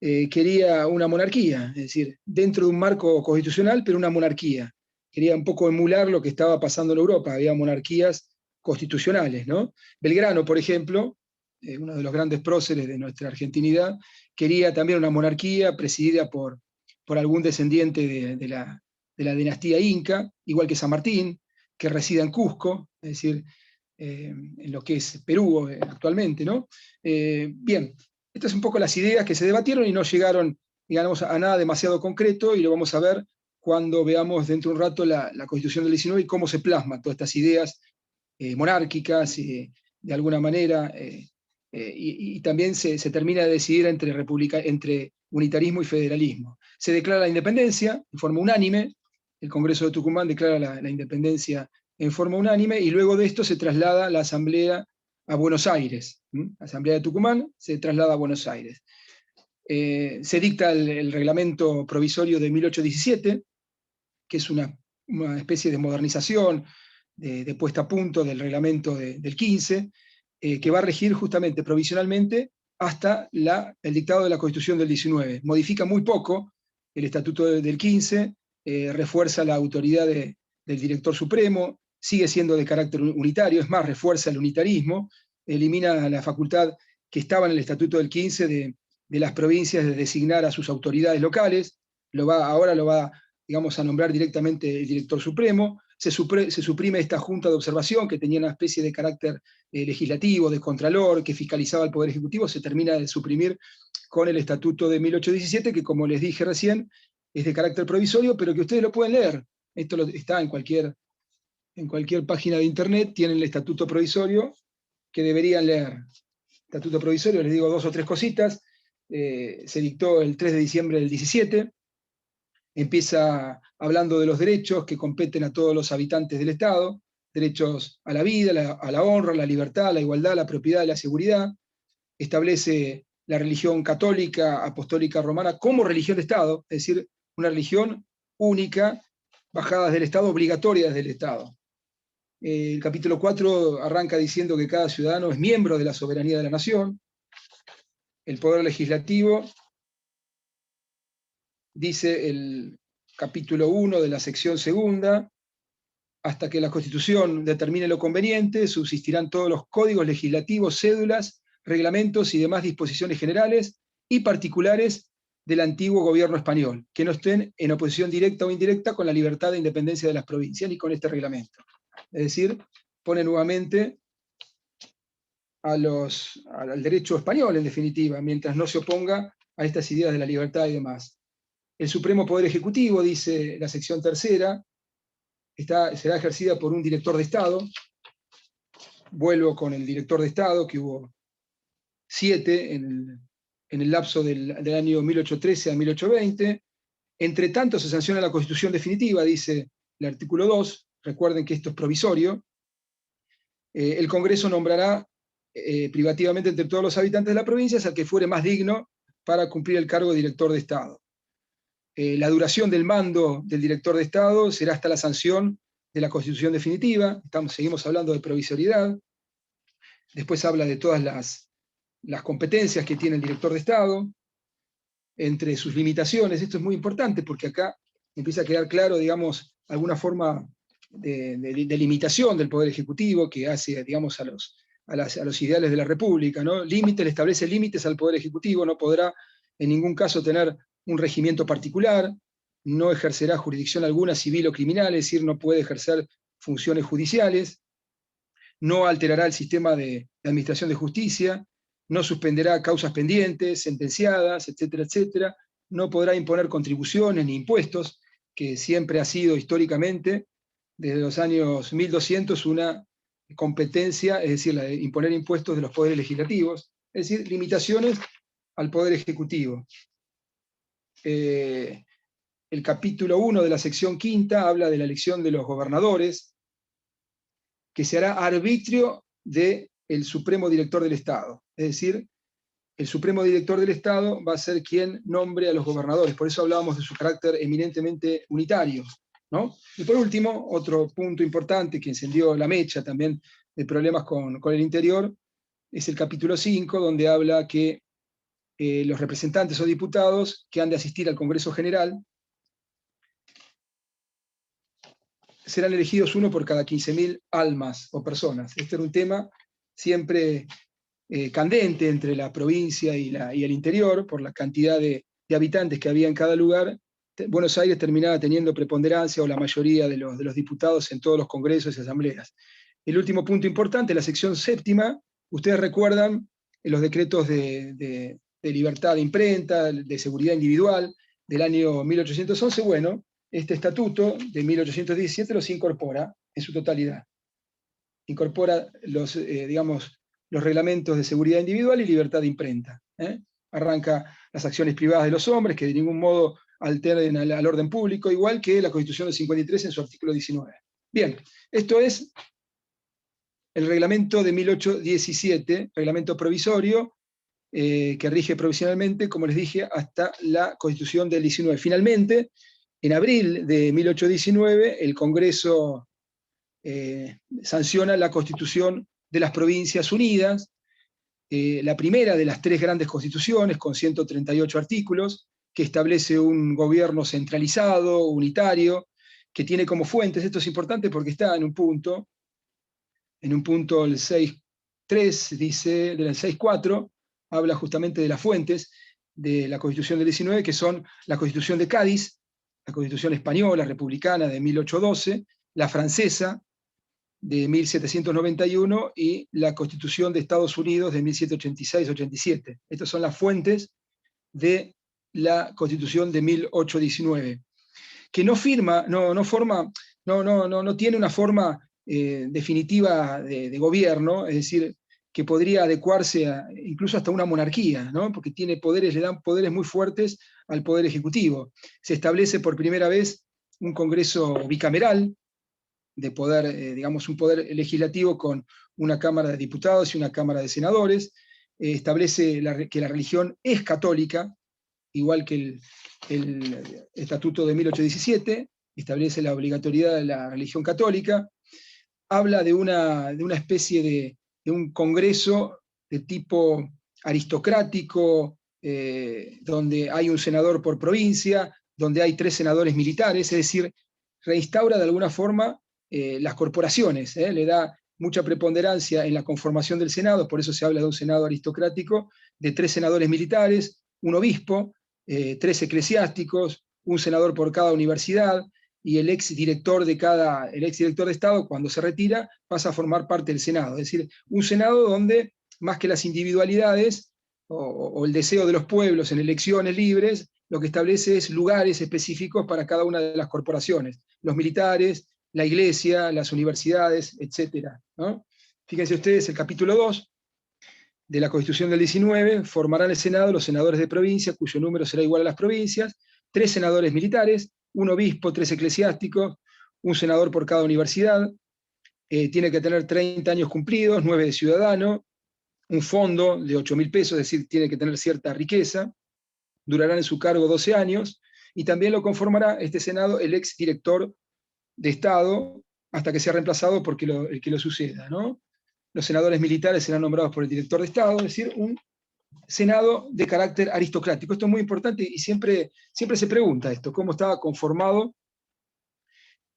quería una monarquía, es decir, dentro de un marco constitucional, pero una monarquía. Quería un poco emular lo que estaba pasando en Europa, había monarquías constitucionales, ¿no? Belgrano, por ejemplo, uno de los grandes próceres de nuestra argentinidad, quería también una monarquía presidida por algún descendiente de la dinastía inca, igual que San Martín, que resida en Cusco, es decir, en lo que es Perú actualmente, ¿no? Bien, estas son un poco las ideas que se debatieron y no llegaron, digamos, a nada demasiado concreto, y lo vamos a ver cuando veamos dentro de un rato la Constitución del 19 y cómo se plasman todas estas ideas monárquicas, de alguna manera, y también se termina de decidir entre unitarismo y federalismo. Se declara la independencia en forma unánime, el Congreso de Tucumán declara la independencia en forma unánime, y luego de esto se traslada la Asamblea a Buenos Aires. La Asamblea de Tucumán se traslada a Buenos Aires. Se dicta el reglamento provisorio de 1817, que es una especie de modernización, de puesta a punto del reglamento del 15, que va a regir justamente provisionalmente hasta el dictado de la Constitución del 19. Modifica muy poco el Estatuto del 15, refuerza la autoridad del Director Supremo, sigue siendo de carácter unitario, es más, refuerza el unitarismo, elimina la facultad que estaba en el Estatuto del 15 de las provincias de designar a sus autoridades locales, ahora lo va, digamos, a nombrar directamente el Director Supremo. Se suprime esta Junta de Observación, que tenía una especie de carácter legislativo, de contralor, que fiscalizaba el Poder Ejecutivo, se termina de suprimir con el Estatuto de 1817, que, como les dije recién, es de carácter provisorio, pero que ustedes lo pueden leer. Esto está en cualquier página de internet, tienen el Estatuto Provisorio, que deberían leer. Estatuto Provisorio, les digo 2 o 3 cositas. Se dictó el 3 de diciembre del 17, empieza hablando de los derechos que competen a todos los habitantes del Estado, derechos a la vida, a la honra, a la libertad, a la igualdad, a la propiedad, a la seguridad. Establece la religión católica, apostólica romana como religión de Estado, es decir, una religión única, bajada del Estado, obligatoria desde el Estado. El capítulo 4 arranca diciendo que cada ciudadano es miembro de la soberanía de la nación. El poder legislativo, dice el capítulo 1 de la sección 2, hasta que la Constitución determine lo conveniente, subsistirán todos los códigos legislativos, cédulas, reglamentos y demás disposiciones generales y particulares del antiguo gobierno español, que no estén en oposición directa o indirecta con la libertad e independencia de las provincias, ni con este reglamento. Es decir, pone nuevamente al derecho español, en definitiva, mientras no se oponga a estas ideas de la libertad y demás. El Supremo Poder Ejecutivo, dice la sección 3, será ejercida por un director de Estado. Vuelvo con el director de Estado, que hubo 7 en el lapso del año 1813 a 1820. Entre tanto, se sanciona la Constitución definitiva, dice el artículo 2. Recuerden que esto es provisorio. El Congreso nombrará privativamente entre todos los habitantes de la provincia al que fuere más digno para cumplir el cargo de director de Estado. La duración del mando del director de Estado será hasta la sanción de la Constitución definitiva. Seguimos hablando de provisoriedad. Después habla de todas las competencias que tiene el director de Estado, entre sus limitaciones. Esto es muy importante porque acá empieza a quedar claro, digamos, alguna forma de limitación del Poder Ejecutivo que hace, digamos, a los ideales de la República, ¿no? Le establece límites al Poder Ejecutivo, no podrá en ningún caso tener un regimiento particular, no ejercerá jurisdicción alguna civil o criminal, es decir, no puede ejercer funciones judiciales, no alterará el sistema de administración de justicia, no suspenderá causas pendientes, sentenciadas, etcétera, etcétera, no podrá imponer contribuciones ni impuestos, que siempre ha sido históricamente, desde los años 1200, una competencia, es decir, la de imponer impuestos de los poderes legislativos, es decir, limitaciones al Poder Ejecutivo. El capítulo 1 de la sección 5 habla de la elección de los gobernadores, que se hará arbitrio del Supremo Director del Estado. Es decir, el Supremo Director del Estado va a ser quien nombre a los gobernadores. Por eso hablábamos de su carácter eminentemente unitario, ¿no? Y por último, otro punto importante que encendió la mecha también de problemas con el interior, es el capítulo 5, donde habla que los representantes o diputados que han de asistir al Congreso General serán elegidos uno por cada 15.000 almas o personas. Este era un tema siempre candente entre la provincia y el interior, por la cantidad de habitantes que había en cada lugar. Buenos Aires terminaba teniendo preponderancia o la mayoría de los diputados en todos los congresos y asambleas. El último punto importante, la sección 7, ustedes recuerdan los decretos de libertad de imprenta, de seguridad individual del año 1811. Bueno, este estatuto de 1817 los incorpora en su totalidad. Incorpora los reglamentos de seguridad individual y libertad de imprenta. Arranca las acciones privadas de los hombres, que de ningún modo alteren al orden público, igual que la Constitución del 53 en su artículo 19. Bien, esto es el reglamento de 1817, reglamento provisorio, que rige provisionalmente, como les dije, hasta la Constitución del 19. Finalmente, en abril de 1819, el Congreso sanciona la Constitución de las Provincias Unidas, la primera de las tres grandes constituciones, con 138 artículos, que establece un gobierno centralizado, unitario, que tiene como fuentes, esto es importante porque está en un punto el 6.3, dice, del 6.4, habla justamente de las fuentes de la Constitución del 19, que son la Constitución de Cádiz, la Constitución española, republicana, de 1812, la francesa, de 1791, y la Constitución de Estados Unidos de 1786-87. Estas son las fuentes de la Constitución de 1819, que no tiene una forma definitiva de gobierno, es decir, que podría adecuarse incluso hasta una monarquía, ¿no? Porque tiene poderes, le dan poderes muy fuertes al Poder Ejecutivo. Se establece por primera vez un Congreso bicameral, de poder, digamos, un poder legislativo con una Cámara de Diputados y una Cámara de Senadores. Establece que la religión es católica, igual que el Estatuto de 1817, establece la obligatoriedad de la religión católica. Habla de una especie de un congreso de tipo aristocrático, donde hay un senador por provincia, donde hay 3 senadores militares, es decir, reinstaura de alguna forma las corporaciones, le da mucha preponderancia en la conformación del Senado, por eso se habla de un Senado aristocrático, de 3 senadores militares, un obispo, 3 eclesiásticos, un senador por cada universidad, y el exdirector de Estado, cuando se retira, pasa a formar parte del Senado. Es decir, un Senado donde, más que las individualidades o el deseo de los pueblos en elecciones libres, lo que establece es lugares específicos para cada una de las corporaciones, los militares, la iglesia, las universidades, etc., ¿no? Fíjense ustedes, el capítulo 2 de la Constitución del 19, formarán el Senado los senadores de provincia, cuyo número será igual a las provincias, 3 senadores militares, un obispo, 3 eclesiásticos, un senador por cada universidad, tiene que tener 30 años cumplidos, 9 de ciudadano, un fondo de 8.000 pesos, es decir, tiene que tener cierta riqueza, durarán en su cargo 12 años, y también lo conformará este Senado el exdirector de Estado, hasta que sea reemplazado por el que lo suceda, ¿no? Los senadores militares serán nombrados por el director de Estado, es decir, un Senado de carácter aristocrático. Esto es muy importante y siempre se pregunta esto, cómo estaba conformado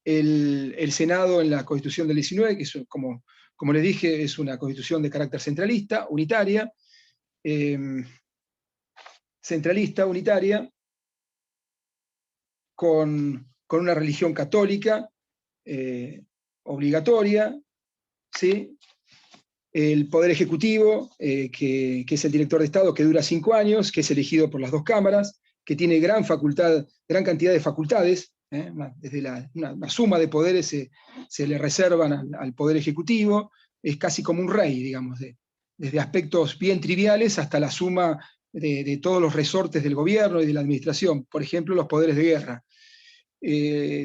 el Senado en la Constitución del 19, que es, como les dije, es una constitución de carácter centralista, unitaria, con una religión católica obligatoria, ¿sí? El Poder Ejecutivo, que es el director de Estado, que dura 5 años, que es elegido por las 2 cámaras, que tiene gran cantidad de facultades, desde una suma de poderes se le reservan al Poder Ejecutivo, es casi como un rey, digamos, desde aspectos bien triviales hasta la suma de todos los resortes del gobierno y de la administración, por ejemplo, los poderes de guerra.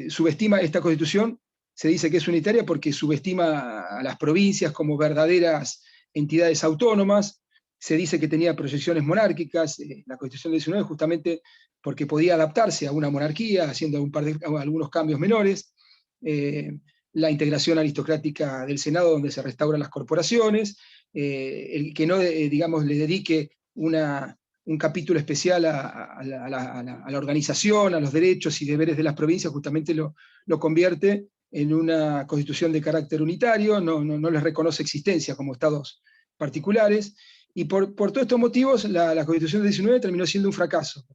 Subestima esta Constitución, se dice que es unitaria porque subestima a las provincias como verdaderas entidades autónomas, se dice que tenía proyecciones monárquicas, la Constitución del 19 justamente porque podía adaptarse a una monarquía, haciendo algunos cambios menores, la integración aristocrática del Senado donde se restauran las corporaciones, el que no, digamos, le dedique un capítulo especial a la organización, a los derechos y deberes de las provincias, justamente lo convierte en una constitución de carácter unitario, no les reconoce existencia como estados particulares, y por todos estos motivos la Constitución del 19 terminó siendo un fracaso,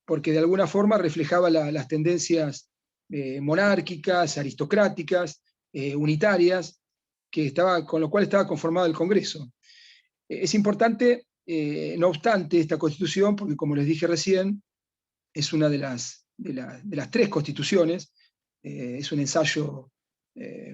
porque de alguna forma reflejaba las tendencias monárquicas, aristocráticas, unitarias, con lo cual estaba conformado el Congreso. Es importante, no obstante, esta Constitución, porque como les dije recién, es una de las 3 constituciones, es un ensayo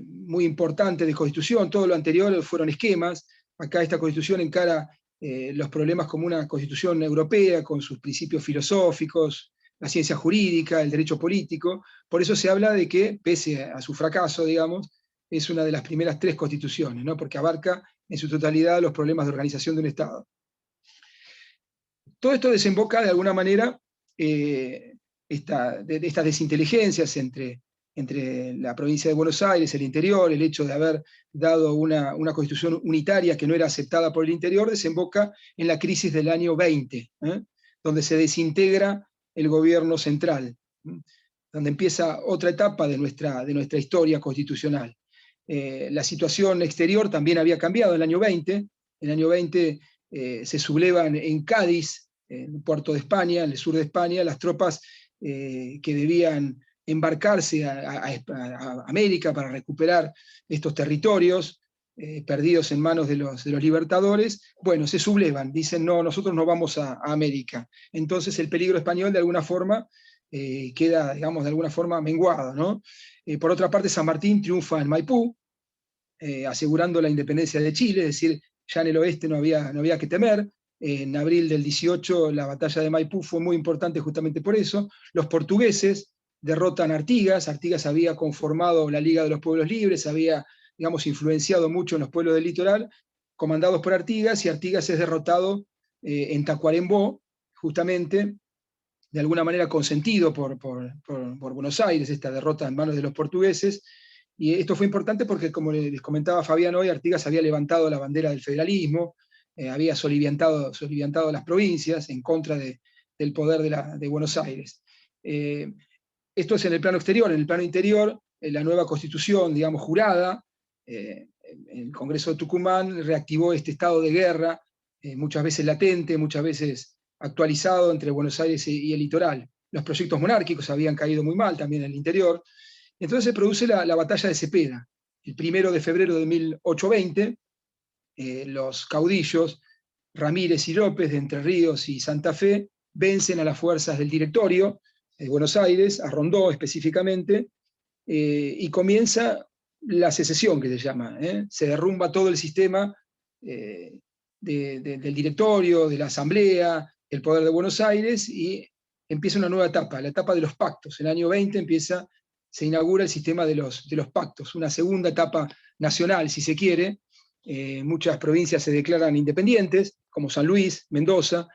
muy importante de constitución, todo lo anterior fueron esquemas, acá esta constitución encara los problemas como una constitución europea, con sus principios filosóficos, la ciencia jurídica, el derecho político, por eso se habla de que, pese a su fracaso, digamos, es una de las primeras 3 constituciones, ¿no? Porque abarca en su totalidad los problemas de organización de un Estado. todo esto desemboca de alguna manera estas desinteligencias entre la provincia de Buenos Aires, el interior, el hecho de haber dado una constitución unitaria que no era aceptada por el interior, desemboca en la crisis del año 20, donde se desintegra el gobierno central, donde empieza otra etapa de nuestra historia constitucional. La situación exterior también había cambiado en el año 20. En el año 20 se sublevan en Cádiz, en Puerto de España, en el sur de España, las tropas que debían embarcarse a América para recuperar estos territorios perdidos en manos de los libertadores. Bueno, se sublevan, dicen, no, nosotros no vamos a América. Entonces el peligro español de alguna forma queda, digamos, de alguna forma menguado, ¿no? Por otra parte, San Martín triunfa en Maipú, asegurando la independencia de Chile, es decir, ya en el oeste no había que temer. En abril del 18 la batalla de Maipú fue muy importante justamente por eso. Los portugueses derrotan a Artigas. Artigas había conformado la Liga de los Pueblos Libres, había, digamos, influenciado mucho en los pueblos del litoral, comandados por Artigas, y Artigas es derrotado en Tacuarembó, justamente, de alguna manera consentido por Buenos Aires, esta derrota en manos de los portugueses. Y esto fue importante porque, como les comentaba Fabián hoy, Artigas había levantado la bandera del federalismo, había soliviantado las provincias en contra del poder de Buenos Aires. Esto es en el plano exterior. En el plano interior, la nueva constitución, digamos, jurada, el Congreso de Tucumán reactivó este estado de guerra, muchas veces latente, muchas veces actualizado entre Buenos Aires y el litoral. Los proyectos monárquicos habían caído muy mal también en el interior. Entonces se produce la batalla de Cepeda. El 1 de febrero de 1820, los caudillos Ramírez y López de Entre Ríos y Santa Fe vencen a las fuerzas del Directorio de Buenos Aires, a Rondó específicamente, y comienza la secesión, que se llama. Se derrumba todo el sistema del Directorio, de la Asamblea, el poder de Buenos Aires, y empieza una nueva etapa, la etapa de los pactos. En el año 20 se inaugura el sistema de los pactos, una segunda etapa nacional, si se quiere. Muchas provincias se declaran independientes, como San Luis, Mendoza,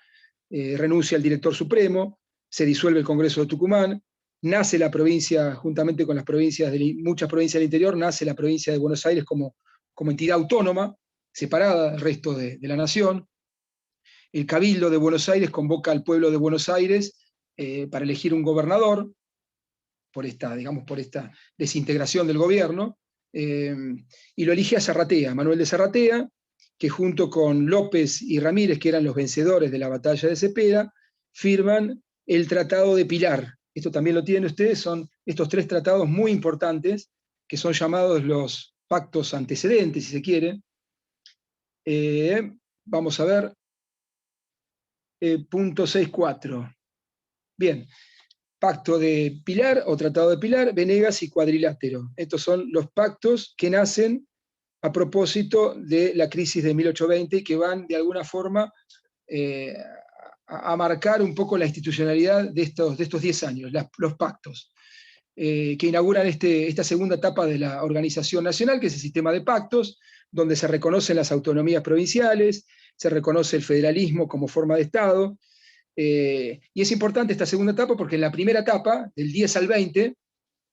renuncia el director supremo, se disuelve el Congreso de Tucumán, nace la provincia, juntamente con las provincias muchas provincias del interior, nace la provincia de Buenos Aires como entidad autónoma, separada del resto de la nación. El Cabildo de Buenos Aires convoca al pueblo de Buenos Aires para elegir un gobernador, por esta desintegración del gobierno, y lo elige a Zarratea, Manuel de Zarratea, que junto con López y Ramírez, que eran los vencedores de la batalla de Cepeda, firman el Tratado de Pilar. Esto también lo tienen ustedes, son estos 3 tratados muy importantes, que son llamados los pactos antecedentes, si se quiere. Vamos a ver, punto 6.4. Bien, Pacto de Pilar o Tratado de Pilar, Venegas y Cuadrilátero. Estos son los pactos que nacen a propósito de la crisis de 1820 y que van de alguna forma a marcar un poco la institucionalidad de estos 10 años, los pactos, que inauguran esta segunda etapa de la organización nacional, que es el sistema de pactos, donde se reconocen las autonomías provinciales, se reconoce el federalismo como forma de Estado. Y es importante esta segunda etapa porque en la primera etapa, del 10 al 20,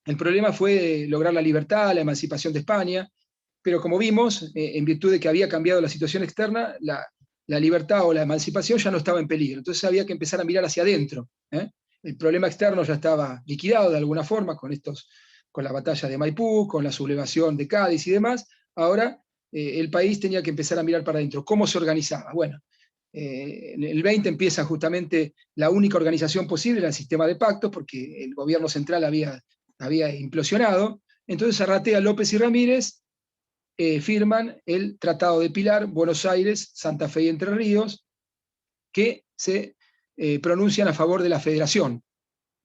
el problema fue lograr la libertad, la emancipación de España, pero como vimos, en virtud de que había cambiado la situación externa, la libertad o la emancipación ya no estaba en peligro. Entonces había que empezar a mirar hacia adentro. El problema externo ya estaba liquidado de alguna forma con la batalla de Maipú, con la sublevación de Cádiz y demás. Ahora el país tenía que empezar a mirar para adentro. ¿Cómo se organizaba? Bueno, en el 20 empieza justamente la única organización posible, era el sistema de pactos, porque el gobierno central había implosionado. Entonces Zarratea, López y Ramírez firman el Tratado de Pilar, Buenos Aires, Santa Fe y Entre Ríos, que se pronuncian a favor de la federación.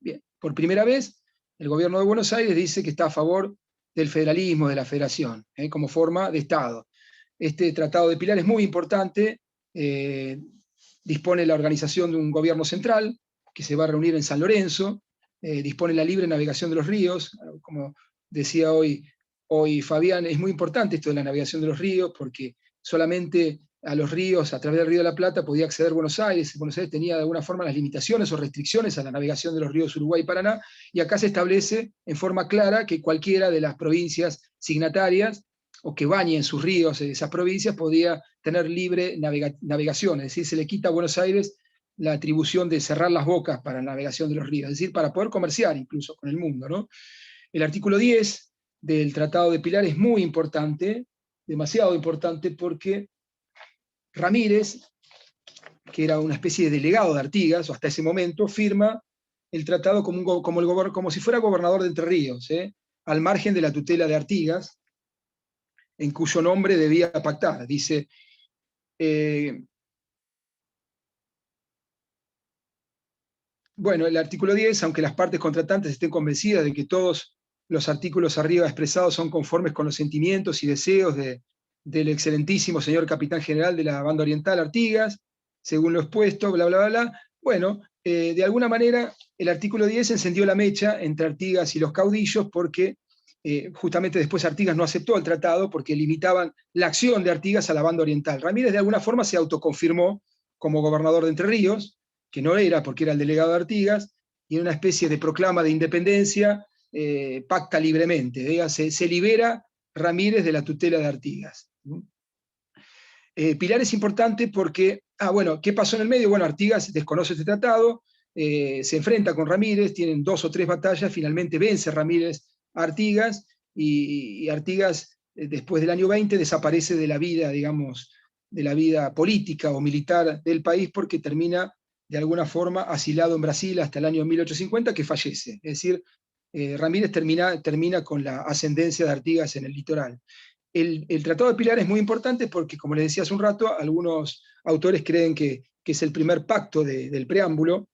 Bien, por primera vez, el gobierno de Buenos Aires dice que está a favor del federalismo, de la federación, como forma de Estado. Este Tratado de Pilar es muy importante, dispone la organización de un gobierno central, que se va a reunir en San Lorenzo, dispone la libre navegación de los ríos, como decía hoy Fabián, es muy importante esto de la navegación de los ríos, porque solamente a los ríos, a través del Río de la Plata, podía acceder a Buenos Aires. Buenos Aires tenía de alguna forma las limitaciones o restricciones a la navegación de los ríos Uruguay y Paraná, y acá se establece en forma clara que cualquiera de las provincias signatarias, o que bañe en sus ríos esas provincias, podía tener libre navegación, es decir, se le quita a Buenos Aires la atribución de cerrar las bocas para la navegación de los ríos, es decir, para poder comerciar incluso con el mundo, ¿no? El artículo 10 del Tratado de Pilar es muy importante, demasiado importante, porque Ramírez, que era una especie de delegado de Artigas, o hasta ese momento, firma el tratado como si fuera gobernador de Entre Ríos, al margen de la tutela de Artigas, en cuyo nombre debía pactar. Dice, bueno, el artículo 10, aunque las partes contratantes estén convencidas de que todos los artículos arriba expresados son conformes con los sentimientos y deseos del excelentísimo señor capitán general de la banda oriental Artigas, según lo expuesto, bla, bla, bla, bla. Bueno, de alguna manera el artículo 10 encendió la mecha entre Artigas y los caudillos, porque justamente después Artigas no aceptó el tratado porque limitaban la acción de Artigas a la banda oriental. Ramírez de alguna forma se autoconfirmó como gobernador de Entre Ríos, que no era porque era el delegado de Artigas, y en una especie de proclama de independencia pacta libremente, se libera Ramírez de la tutela de Artigas. Pilar es importante porque, bueno, ¿qué pasó en el medio? Bueno, Artigas desconoce este tratado, se enfrenta con Ramírez, tienen 2 o 3 batallas, finalmente vence Ramírez a Artigas, y Artigas, después del año 20, desaparece de la vida, digamos, de la vida política o militar del país, porque termina de alguna forma asilado en Brasil hasta el año 1850, que fallece. Es decir, Ramírez termina con la ascendencia de Artigas en el litoral. El Tratado de Pilar es muy importante porque, como les decía hace un rato, algunos autores creen que es el primer pacto del preámbulo,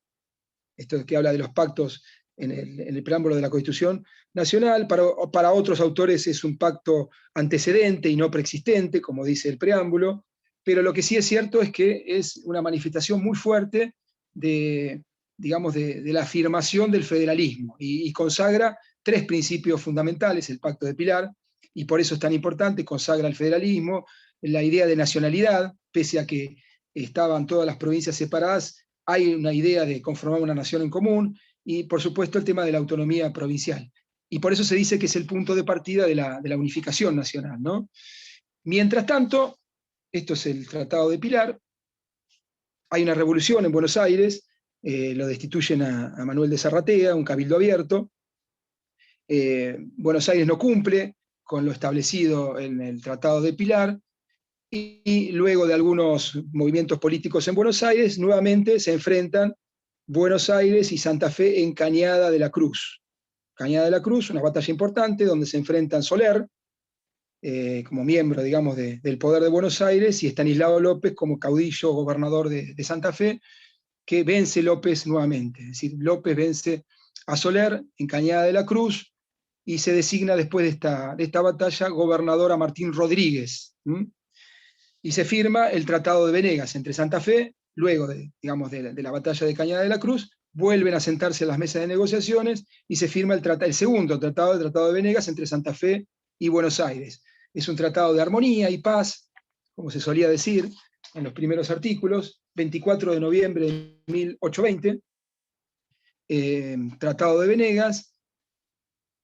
esto que habla de los pactos en el preámbulo de la Constitución Nacional. Para otros autores es un pacto antecedente y no preexistente, como dice el preámbulo, pero lo que sí es cierto es que es una manifestación muy fuerte digamos, de la afirmación del federalismo, y consagra 3 principios fundamentales, el Pacto de Pilar, y por eso es tan importante. Consagra el federalismo, la idea de nacionalidad, pese a que estaban todas las provincias separadas, hay una idea de conformar una nación en común, y por supuesto el tema de la autonomía provincial. Y por eso se dice que es el punto de partida de la unificación nacional, ¿no? Mientras tanto, esto es el Tratado de Pilar, hay una revolución en Buenos Aires, lo destituyen a Manuel de Zarratea, un cabildo abierto. Buenos Aires no cumple con lo establecido en el Tratado de Pilar, y luego de algunos movimientos políticos en Buenos Aires, nuevamente se enfrentan Buenos Aires y Santa Fe en Cañada de la Cruz. Cañada de la Cruz, una batalla importante donde se enfrentan Soler, como miembro, digamos, del poder de Buenos Aires, y Estanislao López como caudillo gobernador de Santa Fe, que vence López nuevamente. Es decir, López vence a Soler en Cañada de la Cruz, y se designa después de esta batalla gobernador a Martín Rodríguez. Y se firma el Tratado de Venegas entre Santa Fe, luego digamos, de la batalla de Cañada de la Cruz, vuelven a sentarse en las mesas de negociaciones y se firma el segundo tratado, el Tratado de Venegas, entre Santa Fe y Buenos Aires. Es un tratado de armonía y paz, como se solía decir en los primeros artículos. 24 de noviembre de 1820, Tratado de Venegas,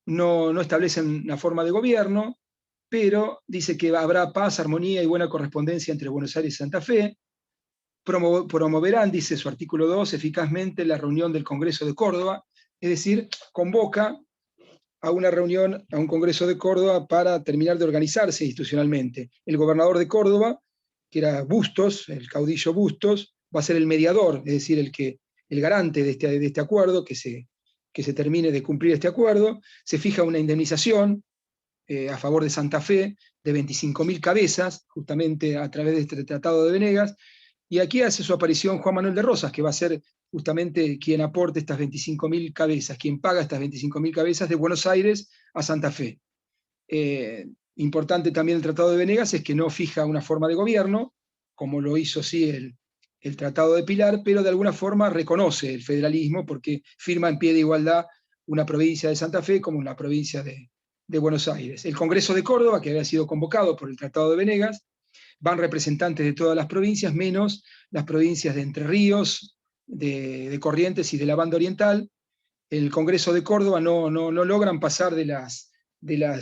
no establecen una forma de gobierno, pero dice que habrá paz, armonía y buena correspondencia entre Buenos Aires y Santa Fe. Promoverán, dice su artículo 2, eficazmente la reunión del Congreso de Córdoba, es decir, convoca a una reunión, a un Congreso de Córdoba, para terminar de organizarse institucionalmente. El gobernador de Córdoba, que era Bustos, el caudillo Bustos, va a ser el mediador, es decir, el garante de este acuerdo, que se termine de cumplir este acuerdo. Se fija una indemnización a favor de Santa Fe de 25.000 cabezas, justamente a través de este Tratado de Venegas, y aquí hace su aparición Juan Manuel de Rosas, que va a ser justamente quien aporte estas 25.000 cabezas, quien paga estas 25.000 cabezas de Buenos Aires a Santa Fe. Importante también el Tratado de Venegas es que no fija una forma de gobierno, como lo hizo sí el Tratado de Pilar, pero de alguna forma reconoce el federalismo, porque firma en pie de igualdad una provincia de Santa Fe como una provincia de Buenos Aires. El Congreso de Córdoba, que había sido convocado por el Tratado de Venegas, van representantes de todas las provincias, menos las provincias de Entre Ríos, de Corrientes y de la Banda Oriental. El Congreso de Córdoba no logran pasar de las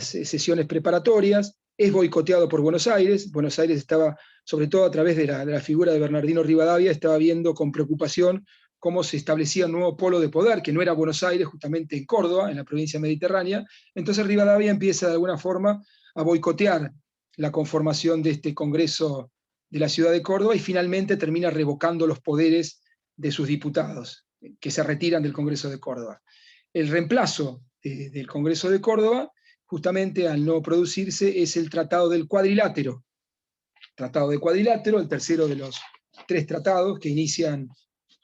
sesiones preparatorias, es boicoteado por Buenos Aires. Buenos Aires estaba, sobre todo a través de la figura de Bernardino Rivadavia, estaba viendo con preocupación cómo se establecía un nuevo polo de poder, que no era Buenos Aires, justamente en Córdoba, en la provincia mediterránea. Entonces Rivadavia empieza de alguna forma a boicotear la conformación de este Congreso de la ciudad de Córdoba y finalmente termina revocando los poderes de sus diputados, que se retiran del Congreso de Córdoba. El reemplazo del Congreso de Córdoba, justamente al no producirse, es el Tratado del Cuadrilátero. Tratado de Cuadrilátero, el tercero de los 3 tratados que inician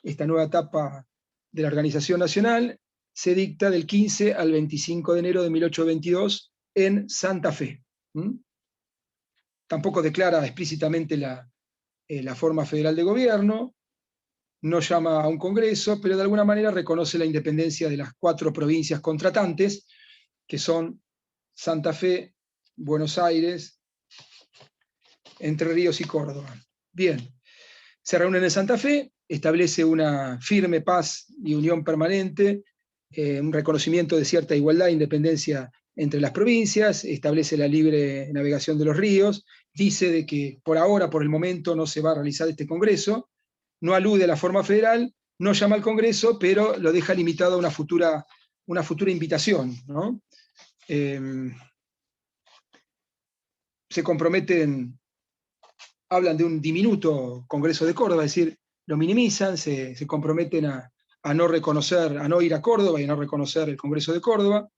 esta nueva etapa de la Organización Nacional, se dicta del 15 al 25 de enero de 1822 en Santa Fe. Tampoco declara explícitamente la forma federal de gobierno, no llama a un congreso, pero de alguna manera reconoce la independencia de las 4 provincias contratantes, que son Santa Fe, Buenos Aires, Entre Ríos y Córdoba. Bien, se reúnen en Santa Fe, establece una firme paz y unión permanente, un reconocimiento de cierta igualdad e independencia entre las provincias, establece la libre navegación de los ríos, dice de que por ahora, por el momento, no se va a realizar este congreso, no alude a la forma federal, no llama al Congreso, pero lo deja limitado a una futura invitación, ¿no? Se comprometen, hablan de un diminuto Congreso de Córdoba, es decir, lo minimizan, se comprometen a no reconocer, a no ir a Córdoba y a no reconocer el Congreso de Córdoba,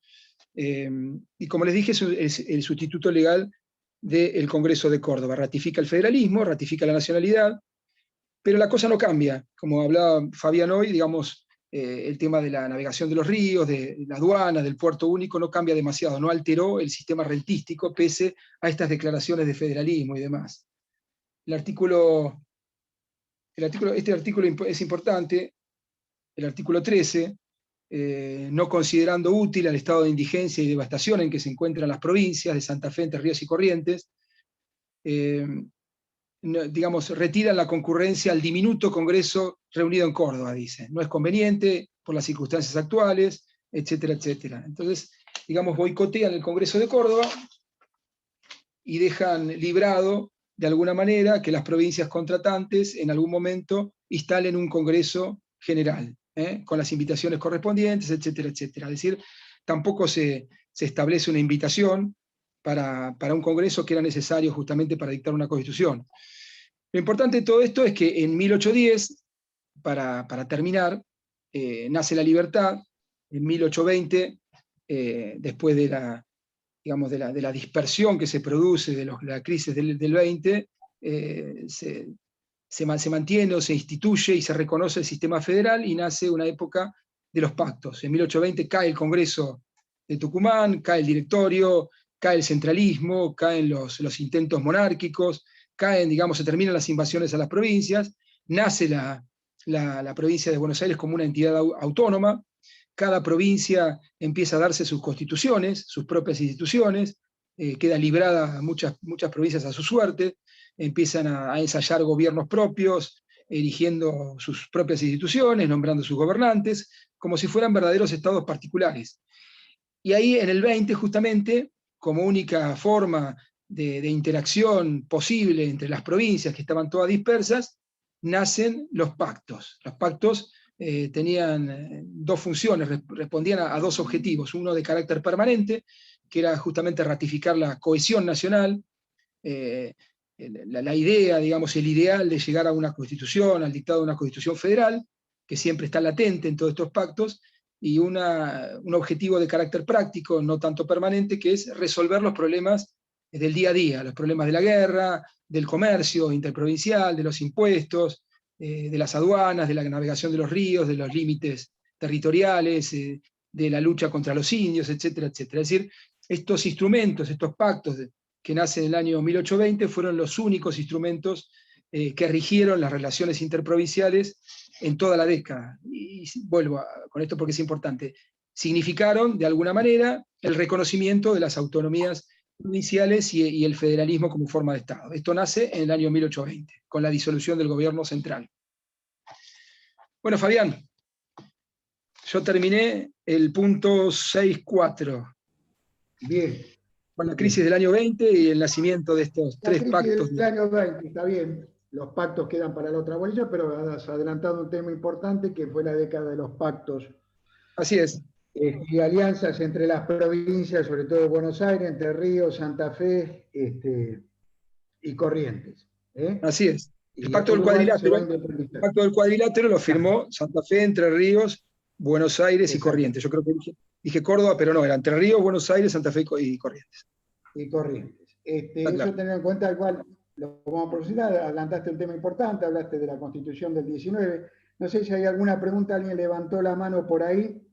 y como les dije, es el sustituto legal del Congreso de Córdoba, ratifica el federalismo, ratifica la nacionalidad, pero la cosa no cambia. Como hablaba Fabián hoy, digamos, el tema de la navegación de los ríos, de la aduana, del puerto único, no cambia demasiado, no alteró el sistema rentístico pese a estas declaraciones de federalismo y demás. Este artículo es importante, el artículo 13, no considerando útil al estado de indigencia y devastación en que se encuentran las provincias de Santa Fe, Entre Ríos y Corrientes, digamos, retiran la concurrencia al diminuto Congreso reunido en Córdoba, dice. No es conveniente por las circunstancias actuales, etcétera, etcétera. Entonces, digamos, boicotean el Congreso de Córdoba y dejan librado, de alguna manera, que las provincias contratantes en algún momento instalen un Congreso general, con las invitaciones correspondientes, etcétera, etcétera. Es decir, tampoco se establece una invitación para un Congreso que era necesario justamente para dictar una Constitución. Lo importante de todo esto es que en 1810, para terminar, nace la libertad. En 1820, después de la dispersión que se produce de la crisis del 20, se mantiene o se instituye y se reconoce el sistema federal y nace una época de los pactos. En 1820 cae el Congreso de Tucumán, cae el directorio, cae el centralismo, caen los intentos monárquicos, se terminan las invasiones a las provincias, nace la provincia de Buenos Aires como una entidad autónoma, cada provincia empieza a darse sus constituciones, sus propias instituciones, queda librada muchas provincias a su suerte, empiezan a ensayar gobiernos propios, erigiendo sus propias instituciones, nombrando sus gobernantes, como si fueran verdaderos estados particulares. Y ahí en el 20, justamente, como única forma de interacción posible entre las provincias que estaban todas dispersas, nacen los pactos. Los pactos tenían 2 funciones, respondían a 2 objetivos, uno de carácter permanente, que era justamente ratificar la cohesión nacional, la idea, digamos, el ideal de llegar a una constitución, al dictado de una constitución federal, que siempre está latente en todos estos pactos, y un objetivo de carácter práctico, no tanto permanente, que es resolver los problemas del día a día, los problemas de la guerra, del comercio interprovincial, de los impuestos, de las aduanas, de la navegación de los ríos, de los límites territoriales, de la lucha contra los indios, etcétera, etcétera. Es decir, estos instrumentos, estos pactos que nacen en el año 1820 fueron los únicos instrumentos que rigieron las relaciones interprovinciales en toda la década. Y vuelvo con esto porque es importante. Significaron, de alguna manera, el reconocimiento de las autonomías provinciales y el federalismo como forma de Estado. Esto nace en el año 1820, con la disolución del gobierno central. Bueno, Fabián, yo terminé el punto 6.4. Bien. Con la crisis del año 20 y el nacimiento de estos La tres crisis pactos. del año 20, está bien. Los pactos quedan para la otra bolilla, pero has adelantado un tema importante que fue la década de los pactos. Así es. Y alianzas entre las provincias, sobre todo Buenos Aires, Entre Ríos, Santa Fe y Corrientes. Así es. El Y pacto del Uruguay se va a cuadrilátero, independizar. lo firmó Santa Fe, Entre Ríos, Buenos Aires y Exacto. Corrientes. Yo creo que dije Córdoba, pero no, era Entre Ríos, Buenos Aires, Santa Fe y Corrientes. Y Corrientes. Está claro. Eso tener en cuenta, igual lo vamos a profundizar. Adelantaste un tema importante, hablaste de la Constitución del 19. No sé si hay alguna pregunta, alguien levantó la mano por ahí.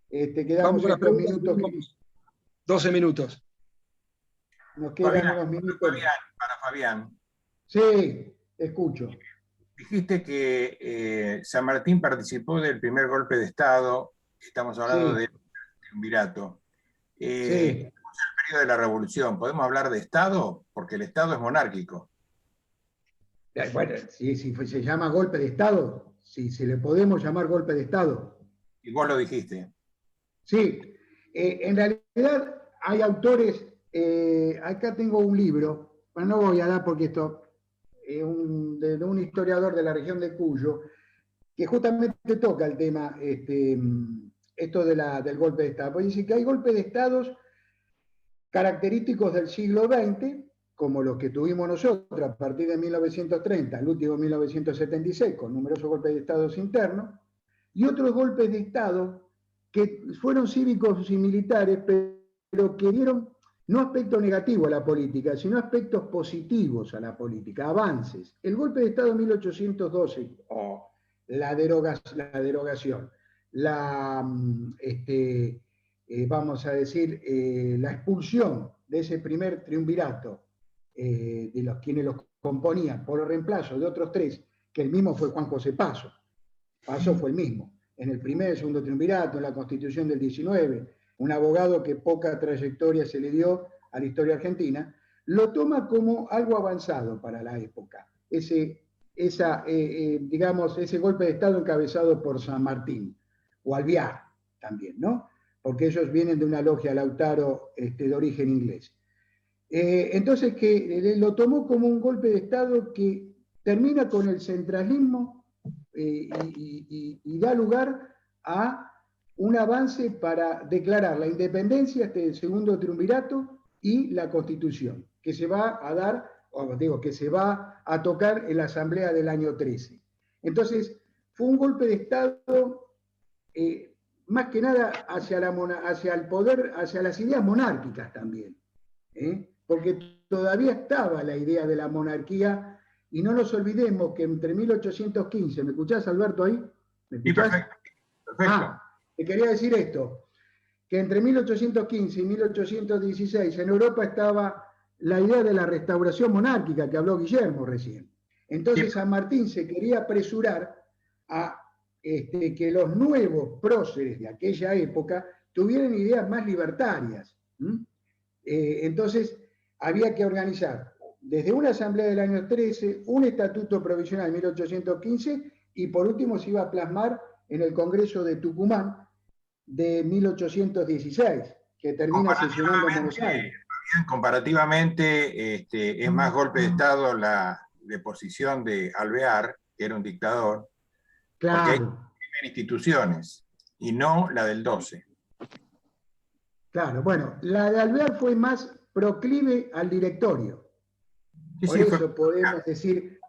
Quedamos Vamos con las estos preguntas. minutos. 12 minutos. Nos quedan Fabián, unos minutos. para Fabián. Sí, escucho. Dijiste que San Martín participó del primer golpe de Estado. Estamos hablando del triunvirato. Sí. El periodo de la Revolución. ¿Podemos hablar de Estado? Porque el Estado es monárquico. Bueno, si se llama golpe de Estado, si se le podemos llamar golpe de Estado. Y vos lo dijiste. Sí, en realidad hay autores, acá tengo un libro, bueno, no voy a dar porque esto es de un historiador de la región de Cuyo, que justamente toca el tema, esto del golpe de Estado. Pues dice que hay golpes de Estados característicos del siglo XX, como los que tuvimos nosotros a partir de 1930, el último 1976, con numerosos golpes de Estados internos, y otros golpes de Estado que fueron cívicos y militares, pero que dieron no aspectos negativos a la política, sino aspectos positivos a la política, avances. El golpe de Estado de 1812, la derogación, vamos a decir, la expulsión de ese primer triunvirato, de quienes los componían, por el reemplazo de otros tres, que el mismo fue Juan José Paso. Paso fue el mismo, en el primer y segundo triunvirato, en la Constitución del 19, un abogado que poca trayectoria se le dio a la historia argentina, lo toma como algo avanzado para la época, digamos, ese golpe de Estado encabezado por San Martín, o Alvear también, ¿no? Porque ellos vienen de una logia Lautaro de origen inglés. Entonces, que lo tomó como un golpe de Estado que termina con el centralismo y da lugar a un avance para declarar la independencia, del segundo triunvirato y la Constitución, que se va a dar, que se va a tocar en la Asamblea del año 13. Entonces, fue un golpe de Estado más que nada hacia el poder, hacia las ideas monárquicas también, porque todavía estaba la idea de la monarquía, y no nos olvidemos que entre 1815, ¿me escuchás, Alberto, ahí? ¿Me escuchás? Sí, perfecto. Te quería decir esto, que entre 1815 y 1816 en Europa estaba la idea de la restauración monárquica que habló Guillermo recién. Entonces San Martín se quería apresurar a que los nuevos próceres de aquella época tuvieran ideas más libertarias. Entonces había que organizar desde una asamblea del año 13, un estatuto provisional en 1815, y por último se iba a plasmar en el Congreso de Tucumán de 1816, que termina sesionando en Buenos Aires. Comparativamente, es más golpe de Estado la deposición de Alvear, que era un dictador, claro, porque hay instituciones, y no la del 12. Claro, bueno, la de Alvear fue más proclive al directorio. Por eso podemos decir,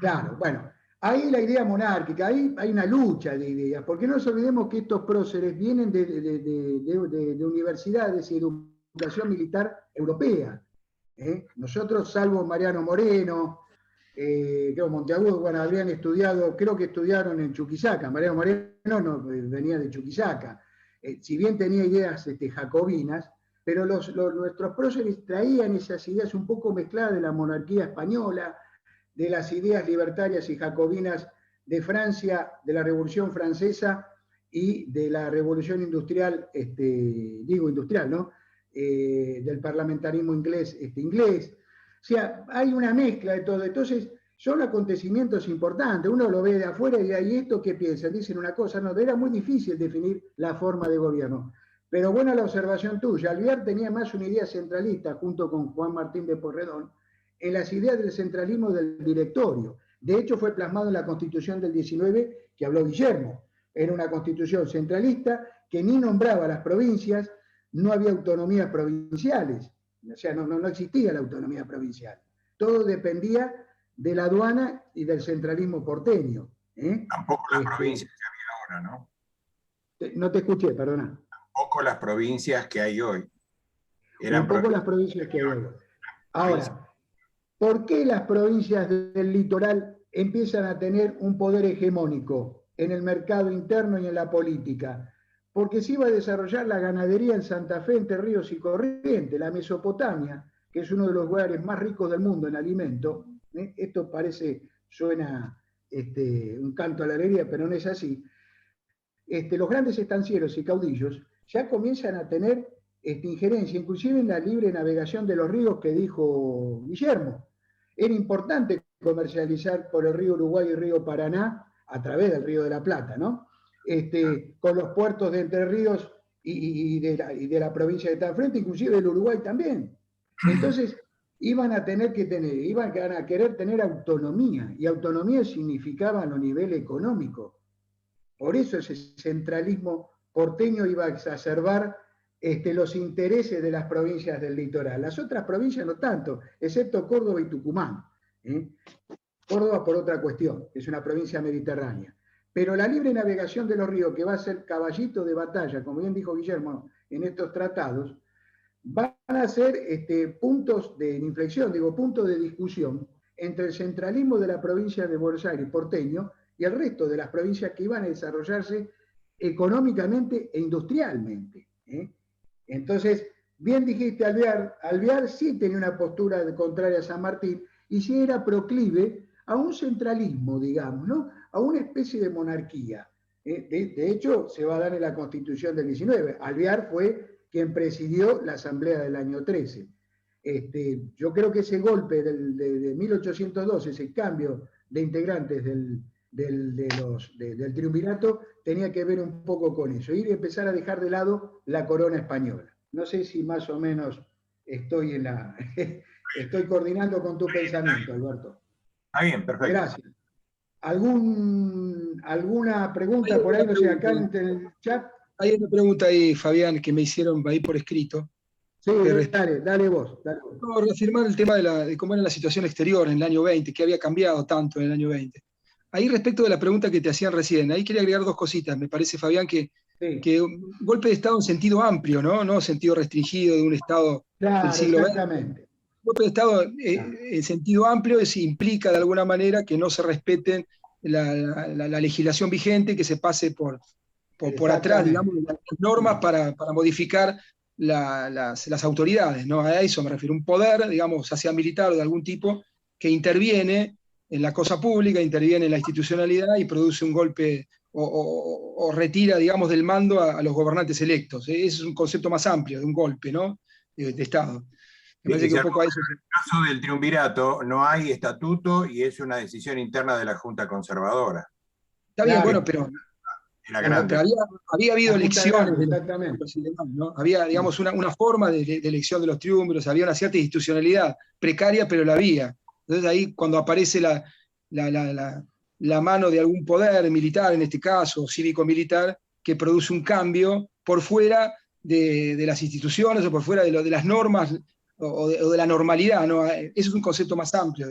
claro, bueno, ahí la idea monárquica, ahí hay una lucha de ideas, porque no nos olvidemos que estos próceres vienen de universidades y educación militar europea. Nosotros, salvo Mariano Moreno, creo Monteagudo, bueno, habrían estudiado, creo que estudiaron en Chuquisaca. Mariano Moreno no, venía de Chuquisaca. Si bien tenía ideas jacobinas, pero nuestros próceres traían esas ideas un poco mezcladas de la monarquía española, de las ideas libertarias y jacobinas de Francia, de la Revolución Francesa y de la Revolución Industrial, industrial, ¿no? del parlamentarismo inglés. O sea, hay una mezcla de todo. Entonces, son acontecimientos importantes. Uno lo ve de afuera y ahí esto, ¿qué piensan? Dicen una cosa, no, era muy difícil definir la forma de gobierno. Pero buena la observación tuya. Alvear tenía más una idea centralista, junto con Juan Martín de Porredón, en las ideas del centralismo del directorio. De hecho, fue plasmado en la Constitución del 19, que habló Guillermo. Era una constitución centralista que ni nombraba las provincias, no había autonomías provinciales, o sea, no existía la autonomía provincial. Todo dependía de la aduana y del centralismo porteño. Tampoco las provincias que había ahora, ¿no? No te escuché, perdona. Tampoco las provincias que hay hoy. Tampoco las provincias que hay hoy. Ahora, ¿por qué las provincias del litoral empiezan a tener un poder hegemónico en el mercado interno y en la política? Porque se iba a desarrollar la ganadería en Santa Fe, Entre Ríos y Corrientes, la Mesopotamia, que es uno de los lugares más ricos del mundo en alimento. Esto suena un canto a la alegría, pero no es así. Los grandes estancieros y caudillos ya comienzan a tener injerencia, inclusive en la libre navegación de los ríos que dijo Guillermo. Era importante comercializar por el río Uruguay y el río Paraná a través del río de la Plata, ¿no? Con los puertos de Entre Ríos y de la provincia que está enfrente, inclusive del Uruguay también. Entonces, iban a querer tener autonomía, y autonomía significaba a nivel económico. Por eso ese centralismo porteño iba a exacerbar los intereses de las provincias del litoral. Las otras provincias no tanto, excepto Córdoba y Tucumán. Córdoba por otra cuestión, que es una provincia mediterránea. Pero la libre navegación de los ríos, que va a ser caballito de batalla, como bien dijo Guillermo, en estos tratados, van a ser puntos de inflexión, puntos de discusión entre el centralismo de la provincia de Buenos Aires, porteño, y el resto de las provincias que iban a desarrollarse económicamente e industrialmente. Entonces, bien dijiste, Alvear sí tenía una postura contraria a San Martín y sí era proclive a un centralismo, digamos, ¿no? A una especie de monarquía. De hecho, se va a dar en la Constitución del 19. Alvear fue quien presidió la Asamblea del año 13. Yo creo que ese golpe de 1812, ese cambio de integrantes del triunvirato, tenía que ver un poco con eso, y empezar a dejar de lado la corona española. No sé si más o menos estoy coordinando con tu pensamiento, Alberto. Está bien, perfecto. Gracias. ¿Alguna pregunta por ahí? No sé, acá en el chat. Hay una pregunta ahí, Fabián, que me hicieron ahí por escrito. Sí, dale vos. No, reafirmar el tema de cómo era la situación exterior en el año 20, que había cambiado tanto en el año 20. Ahí respecto de la pregunta que te hacían recién, ahí quería agregar dos cositas. Me parece, Fabián, que un golpe de Estado en sentido amplio, no sentido restringido de un Estado del siglo XX. Exactamente. Golpe de Estado en sentido amplio implica de alguna manera que no se respeten la legislación vigente, que se pase por atrás, digamos, las normas para modificar las autoridades, ¿no? A eso me refiero, un poder, digamos, ya sea militar o de algún tipo, que interviene en la cosa pública, interviene en la institucionalidad y produce un golpe o retira, digamos, del mando a los gobernantes electos. Ese es un concepto más amplio de un golpe, ¿no? de Estado. Me parece que un poco a eso. En el caso del triunvirato no hay estatuto y es una decisión interna de la Junta Conservadora. Está bien, bueno, pero había habido elecciones. Exactamente. ¿no? Había, digamos, una forma de elección de los triunviros, había una cierta institucionalidad precaria, pero la había. Entonces ahí cuando aparece la mano de algún poder militar, en este caso cívico-militar, que produce un cambio por fuera de las instituciones o por fuera de las normas o de la normalidad, ¿no? Eso es un concepto más amplio.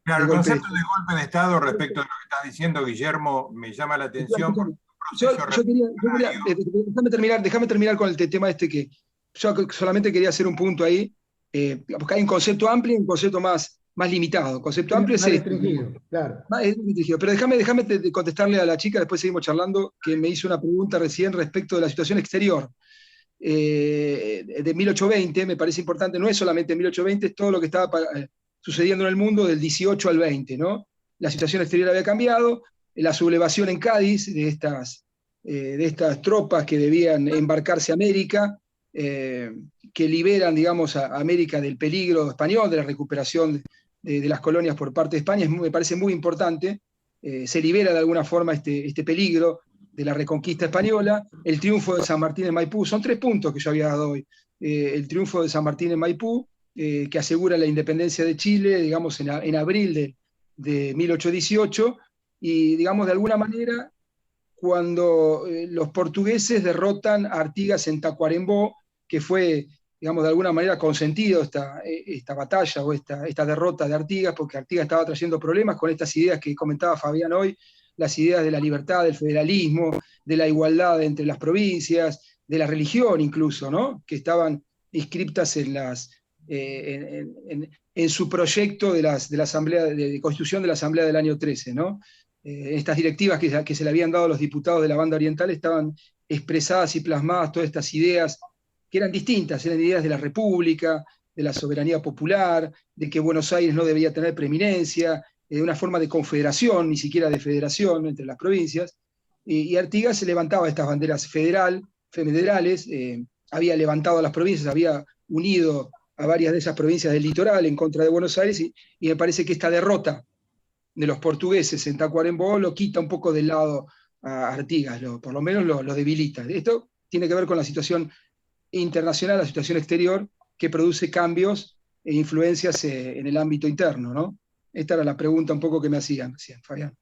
Claro, el concepto de golpe de Estado respecto a lo que estás diciendo, Guillermo, me llama la atención. Déjame terminar con el tema que yo solamente quería hacer un punto ahí, porque hay un concepto amplio y un concepto más limitado. El concepto amplio es restringido, claro. Es restringido. Pero déjame contestarle a la chica, después seguimos charlando, que me hizo una pregunta recién respecto de la situación exterior. De 1820, me parece importante, no es solamente 1820, es todo lo que estaba sucediendo en el mundo del 18 al 20, ¿no? La situación exterior había cambiado, la sublevación en Cádiz de estas tropas que debían embarcarse a América, que liberan, digamos, a América del peligro español, de la recuperación de las colonias por parte de España, me parece muy importante. Se libera de alguna forma este peligro de la reconquista española. El triunfo de San Martín en Maipú, son 3 puntos que yo había dado hoy. El triunfo de San Martín en Maipú, que asegura la independencia de Chile, digamos, en abril de 1818, y, digamos, de alguna manera, cuando los portugueses derrotan a Artigas en Tacuarembó, que fue, digamos, de alguna manera consentido esta batalla o esta derrota de Artigas, porque Artigas estaba trayendo problemas con estas ideas que comentaba Fabián hoy, las ideas de la libertad, del federalismo, de la igualdad entre las provincias, de la religión incluso, ¿no? Que estaban inscriptas en su proyecto de la asamblea, de constitución de la Asamblea del año 13, ¿no? Estas directivas que se le habían dado a los diputados de la banda oriental estaban expresadas y plasmadas todas estas ideas que eran distintas, eran ideas de la república, de la soberanía popular, de que Buenos Aires no debía tener preeminencia, de una forma de confederación, ni siquiera de federación entre las provincias, y Artigas se levantaba estas banderas federales, había levantado a las provincias, había unido a varias de esas provincias del litoral en contra de Buenos Aires, y me parece que esta derrota de los portugueses en Tacuarembó lo quita un poco del lado a Artigas, por lo menos lo debilita. Esto tiene que ver con la situación internacional, la situación exterior, que produce cambios e influencias en el ámbito interno, ¿no? Esta era la pregunta un poco que me hacían recién, Fabián.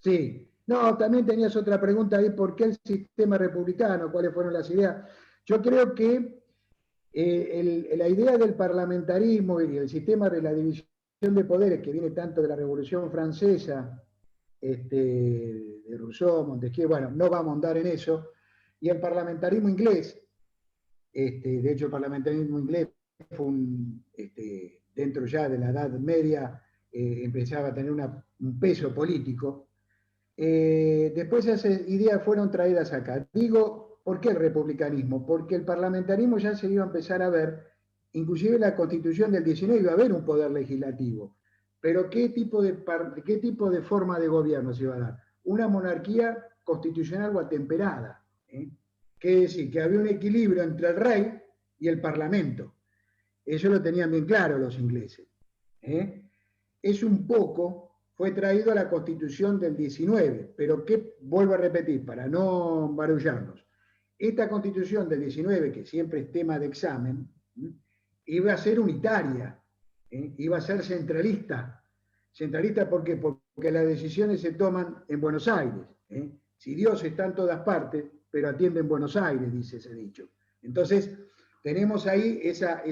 Sí. No, también tenías otra pregunta ahí, ¿por qué el sistema republicano? ¿Cuáles fueron las ideas? Yo creo que la idea del parlamentarismo y el sistema de la división de poderes que viene tanto de la Revolución Francesa, de Rousseau, Montesquieu, bueno, no vamos a andar en eso, y el parlamentarismo inglés, de hecho el parlamentarismo inglés fue dentro ya de la Edad Media, empezaba a tener un peso político. Después esas ideas fueron traídas acá. Digo, ¿por qué el republicanismo? Porque el parlamentarismo ya se iba a empezar a ver, inclusive en la Constitución del 19 iba a haber un poder legislativo. Pero ¿qué tipo de forma de gobierno se iba a dar? Una monarquía constitucional o atemperada. Quiere decir que había un equilibrio entre el rey y el parlamento. Eso lo tenían bien claro los ingleses. Es un poco... fue traído a la Constitución del 19, pero que, vuelvo a repetir, para no barullarnos, esta Constitución del 19, que siempre es tema de examen, iba a ser unitaria, iba a ser centralista. ¿Centralista por qué? Porque las decisiones se toman en Buenos Aires. Si Dios está en todas partes, pero atiende en Buenos Aires, dice ese dicho. Entonces, tenemos ahí esa,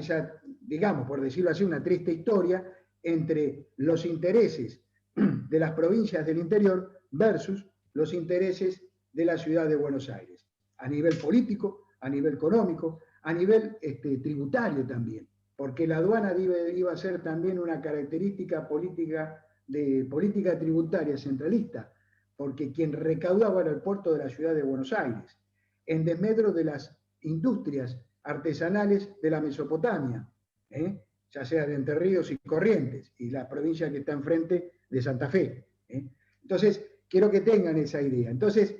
digamos, por decirlo así, una triste historia entre los intereses de las provincias del interior versus los intereses de la ciudad de Buenos Aires, a nivel político, a nivel económico, a nivel tributario también, porque la aduana iba a ser también una característica política tributaria centralista, porque quien recaudaba era el puerto de la ciudad de Buenos Aires, en desmedro de las industrias artesanales de la Mesopotamia, ya sea de Entre Ríos y Corrientes, y la provincia que está enfrente de Santa Fe. Entonces, quiero que tengan esa idea. Entonces,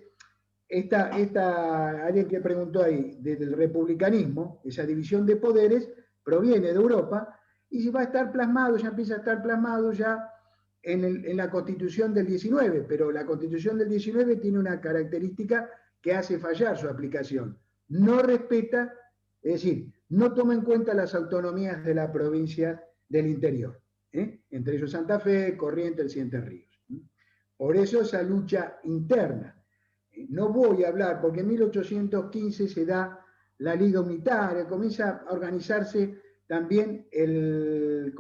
alguien que preguntó ahí, del republicanismo, esa división de poderes, proviene de Europa y va a estar plasmado, ya empieza a estar plasmado ya en la Constitución del 19, pero la Constitución del 19 tiene una característica que hace fallar su aplicación. No respeta, es decir, no toma en cuenta las autonomías de la provincia del interior. Entre ellos Santa Fe, Corrientes y Entre Ríos. Por eso esa lucha interna. No voy a hablar, porque en 1815 se da la Liga Unitaria, comienza a organizarse también el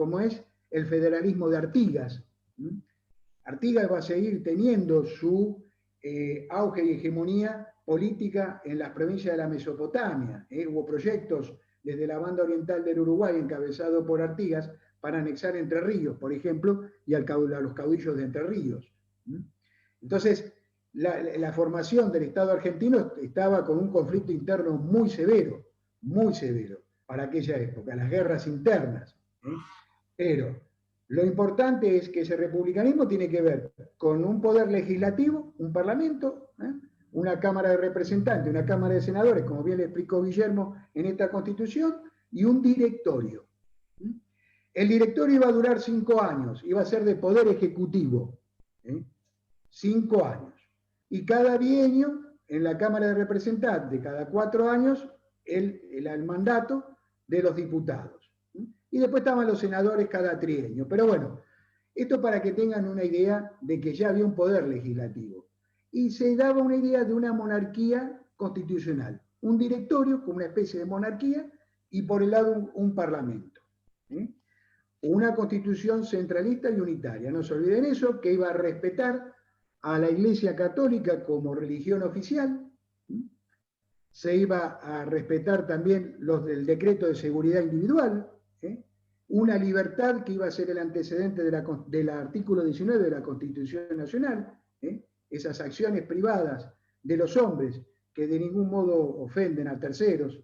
federalismo de Artigas. Artigas va a seguir teniendo su auge y hegemonía política en las provincias de la Mesopotamia. Hubo proyectos desde la banda oriental del Uruguay, encabezado por Artigas, para anexar Entre Ríos, por ejemplo, y a los caudillos de Entre Ríos. Entonces, la formación del Estado argentino estaba con un conflicto interno muy severo para aquella época, las guerras internas. Pero lo importante es que ese republicanismo tiene que ver con un poder legislativo, un parlamento, una Cámara de Representantes, una Cámara de Senadores, como bien le explicó Guillermo en esta Constitución, y un directorio. El directorio iba a durar 5 años, iba a ser de poder ejecutivo. 5 años. Y cada bienio, en la Cámara de Representantes, cada 4 años, el mandato de los diputados. Y después estaban los senadores cada trienio. Pero bueno, esto para que tengan una idea de que ya había un poder legislativo. Y se daba una idea de una monarquía constitucional. Un directorio como una especie de monarquía y por el lado un parlamento. Una constitución centralista y unitaria. No se olviden eso, que iba a respetar a la Iglesia Católica como religión oficial. Se iba a respetar también los del decreto de seguridad individual. Una libertad que iba a ser el antecedente del artículo 19 de la Constitución Nacional. Esas acciones privadas de los hombres que de ningún modo ofenden a terceros,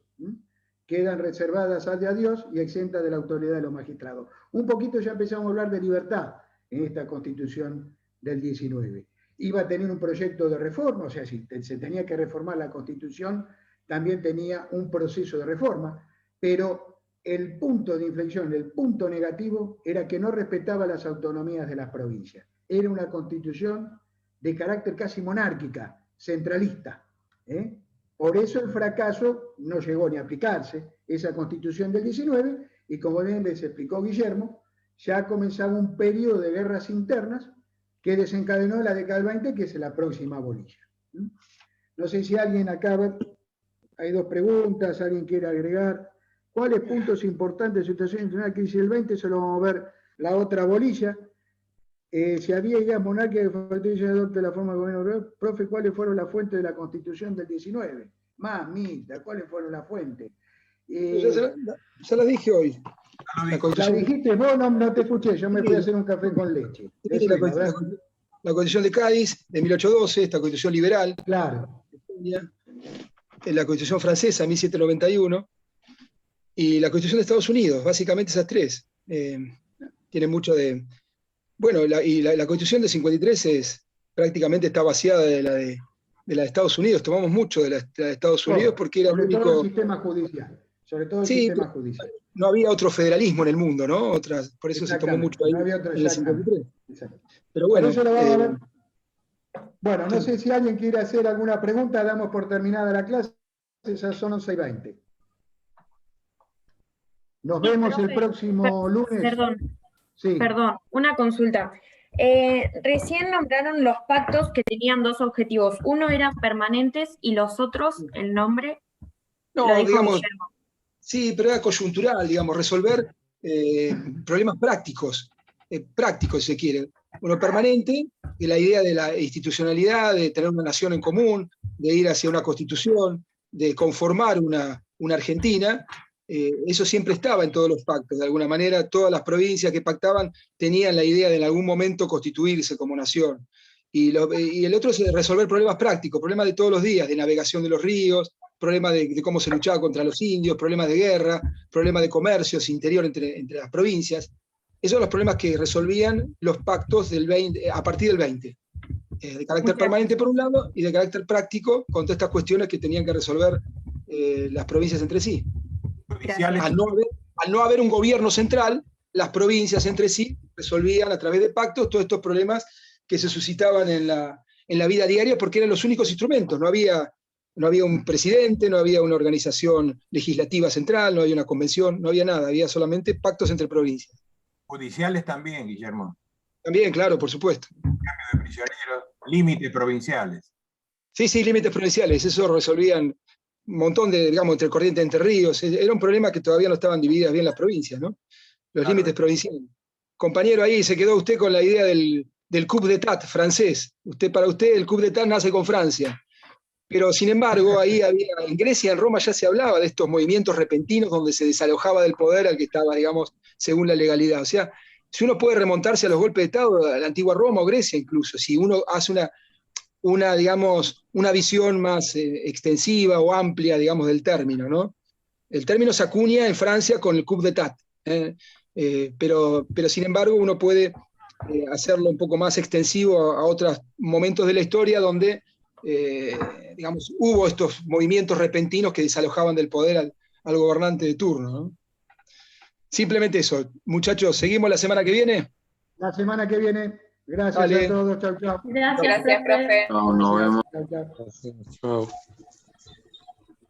quedan reservadas a Dios y exentas de la autoridad de los magistrados. Un poquito ya empezamos a hablar de libertad en esta Constitución del 19. Iba a tener un proyecto de reforma, o sea, si se tenía que reformar la Constitución, también tenía un proceso de reforma, pero el punto de inflexión, el punto negativo, era que no respetaba las autonomías de las provincias. Era una Constitución de carácter casi monárquica, centralista. Por eso el fracaso no llegó ni a aplicarse, esa Constitución del 19, y como bien les explicó Guillermo, ya comenzaba un periodo de guerras internas que desencadenó la década del 20, que es la próxima bolilla. No sé si alguien acá, hay 2 preguntas, alguien quiere agregar. ¿Cuáles puntos importantes de situación internacional crisis del 20? Se lo vamos a ver la otra bolilla. Si había ideas monárquicas que adopte la forma de gobierno, profe, ¿cuáles fueron las fuentes de la Constitución del 19? Mamita, ¿cuáles fueron las fuentes? Ya la dije hoy. ¿La dijiste vos? No te escuché, yo me fui a hacer un café con leche. La Constitución de Cádiz, de 1812, esta Constitución liberal. Claro. La Constitución francesa, 1791. Y la Constitución de Estados Unidos, básicamente esas 3. Tienen mucho de... Bueno, la Constitución de 53 prácticamente está vaciada de la de Estados Unidos. Tomamos mucho de la de Estados Unidos porque era el único... Sobre todo el sistema judicial. Sobre todo el sistema judicial. No había otro federalismo en el mundo, ¿no? Por eso se tomó mucho ahí no había otro, en el 53. Pero bueno... Bueno, no sé si alguien quiere hacer alguna pregunta, damos por terminada la clase, ya son 11:20. Nos vemos el próximo lunes. Perdón, una consulta. Recién nombraron los pactos que tenían 2 objetivos. Uno eran permanentes y los otros, el nombre. No, digamos, sí, pero era coyuntural, digamos, resolver problemas prácticos, si se quiere. Uno permanente, de la idea de la institucionalidad, de tener una nación en común, de ir hacia una constitución, de conformar una Argentina. Eso siempre estaba en todos los pactos, de alguna manera todas las provincias que pactaban tenían la idea de en algún momento constituirse como nación. Y el otro es resolver problemas prácticos, problemas de todos los días, de navegación de los ríos, problemas de cómo se luchaba contra los indios, problemas de guerra, problemas de comercios interior entre las provincias. Esos son los problemas que resolvían los pactos a partir del 20. De carácter permanente por un lado y de carácter práctico con todas estas cuestiones que tenían que resolver las provincias entre sí. Al no haber un gobierno central, las provincias entre sí resolvían a través de pactos todos estos problemas que se suscitaban en la vida diaria porque eran los únicos instrumentos. No había un presidente, no había una organización legislativa central, no había una convención, no había nada, había solamente pactos entre provincias. Judiciales también, Guillermo. También, claro, por supuesto. Cambio de prisioneros, límites provinciales. Sí, límites provinciales, eso resolvían un montón de, digamos, entre Corrientes y Entre Ríos. Era un problema que todavía no estaban divididas bien las provincias, ¿no? Los límites provinciales. Compañero, ahí se quedó usted con la idea del coup d'état francés. Para usted el coup d'état nace con Francia. Pero sin embargo, ahí en Grecia, en Roma ya se hablaba de estos movimientos repentinos donde se desalojaba del poder al que estaba, digamos, según la legalidad. O sea, si uno puede remontarse a los golpes de Estado, a la antigua Roma o Grecia incluso, si uno hace una visión más extensiva o amplia, digamos, del término, ¿no? El término se acuña en Francia con el coup d'état, pero sin embargo uno puede hacerlo un poco más extensivo a otros momentos de la historia donde digamos, hubo estos movimientos repentinos que desalojaban del poder al gobernante de turno, ¿no? Simplemente eso. Muchachos, ¿seguimos la semana que viene? La semana que viene. Gracias Dale. a todos. Chau, chau. Gracias, profe. Chao, nos vemos. Chau, chau. Chao.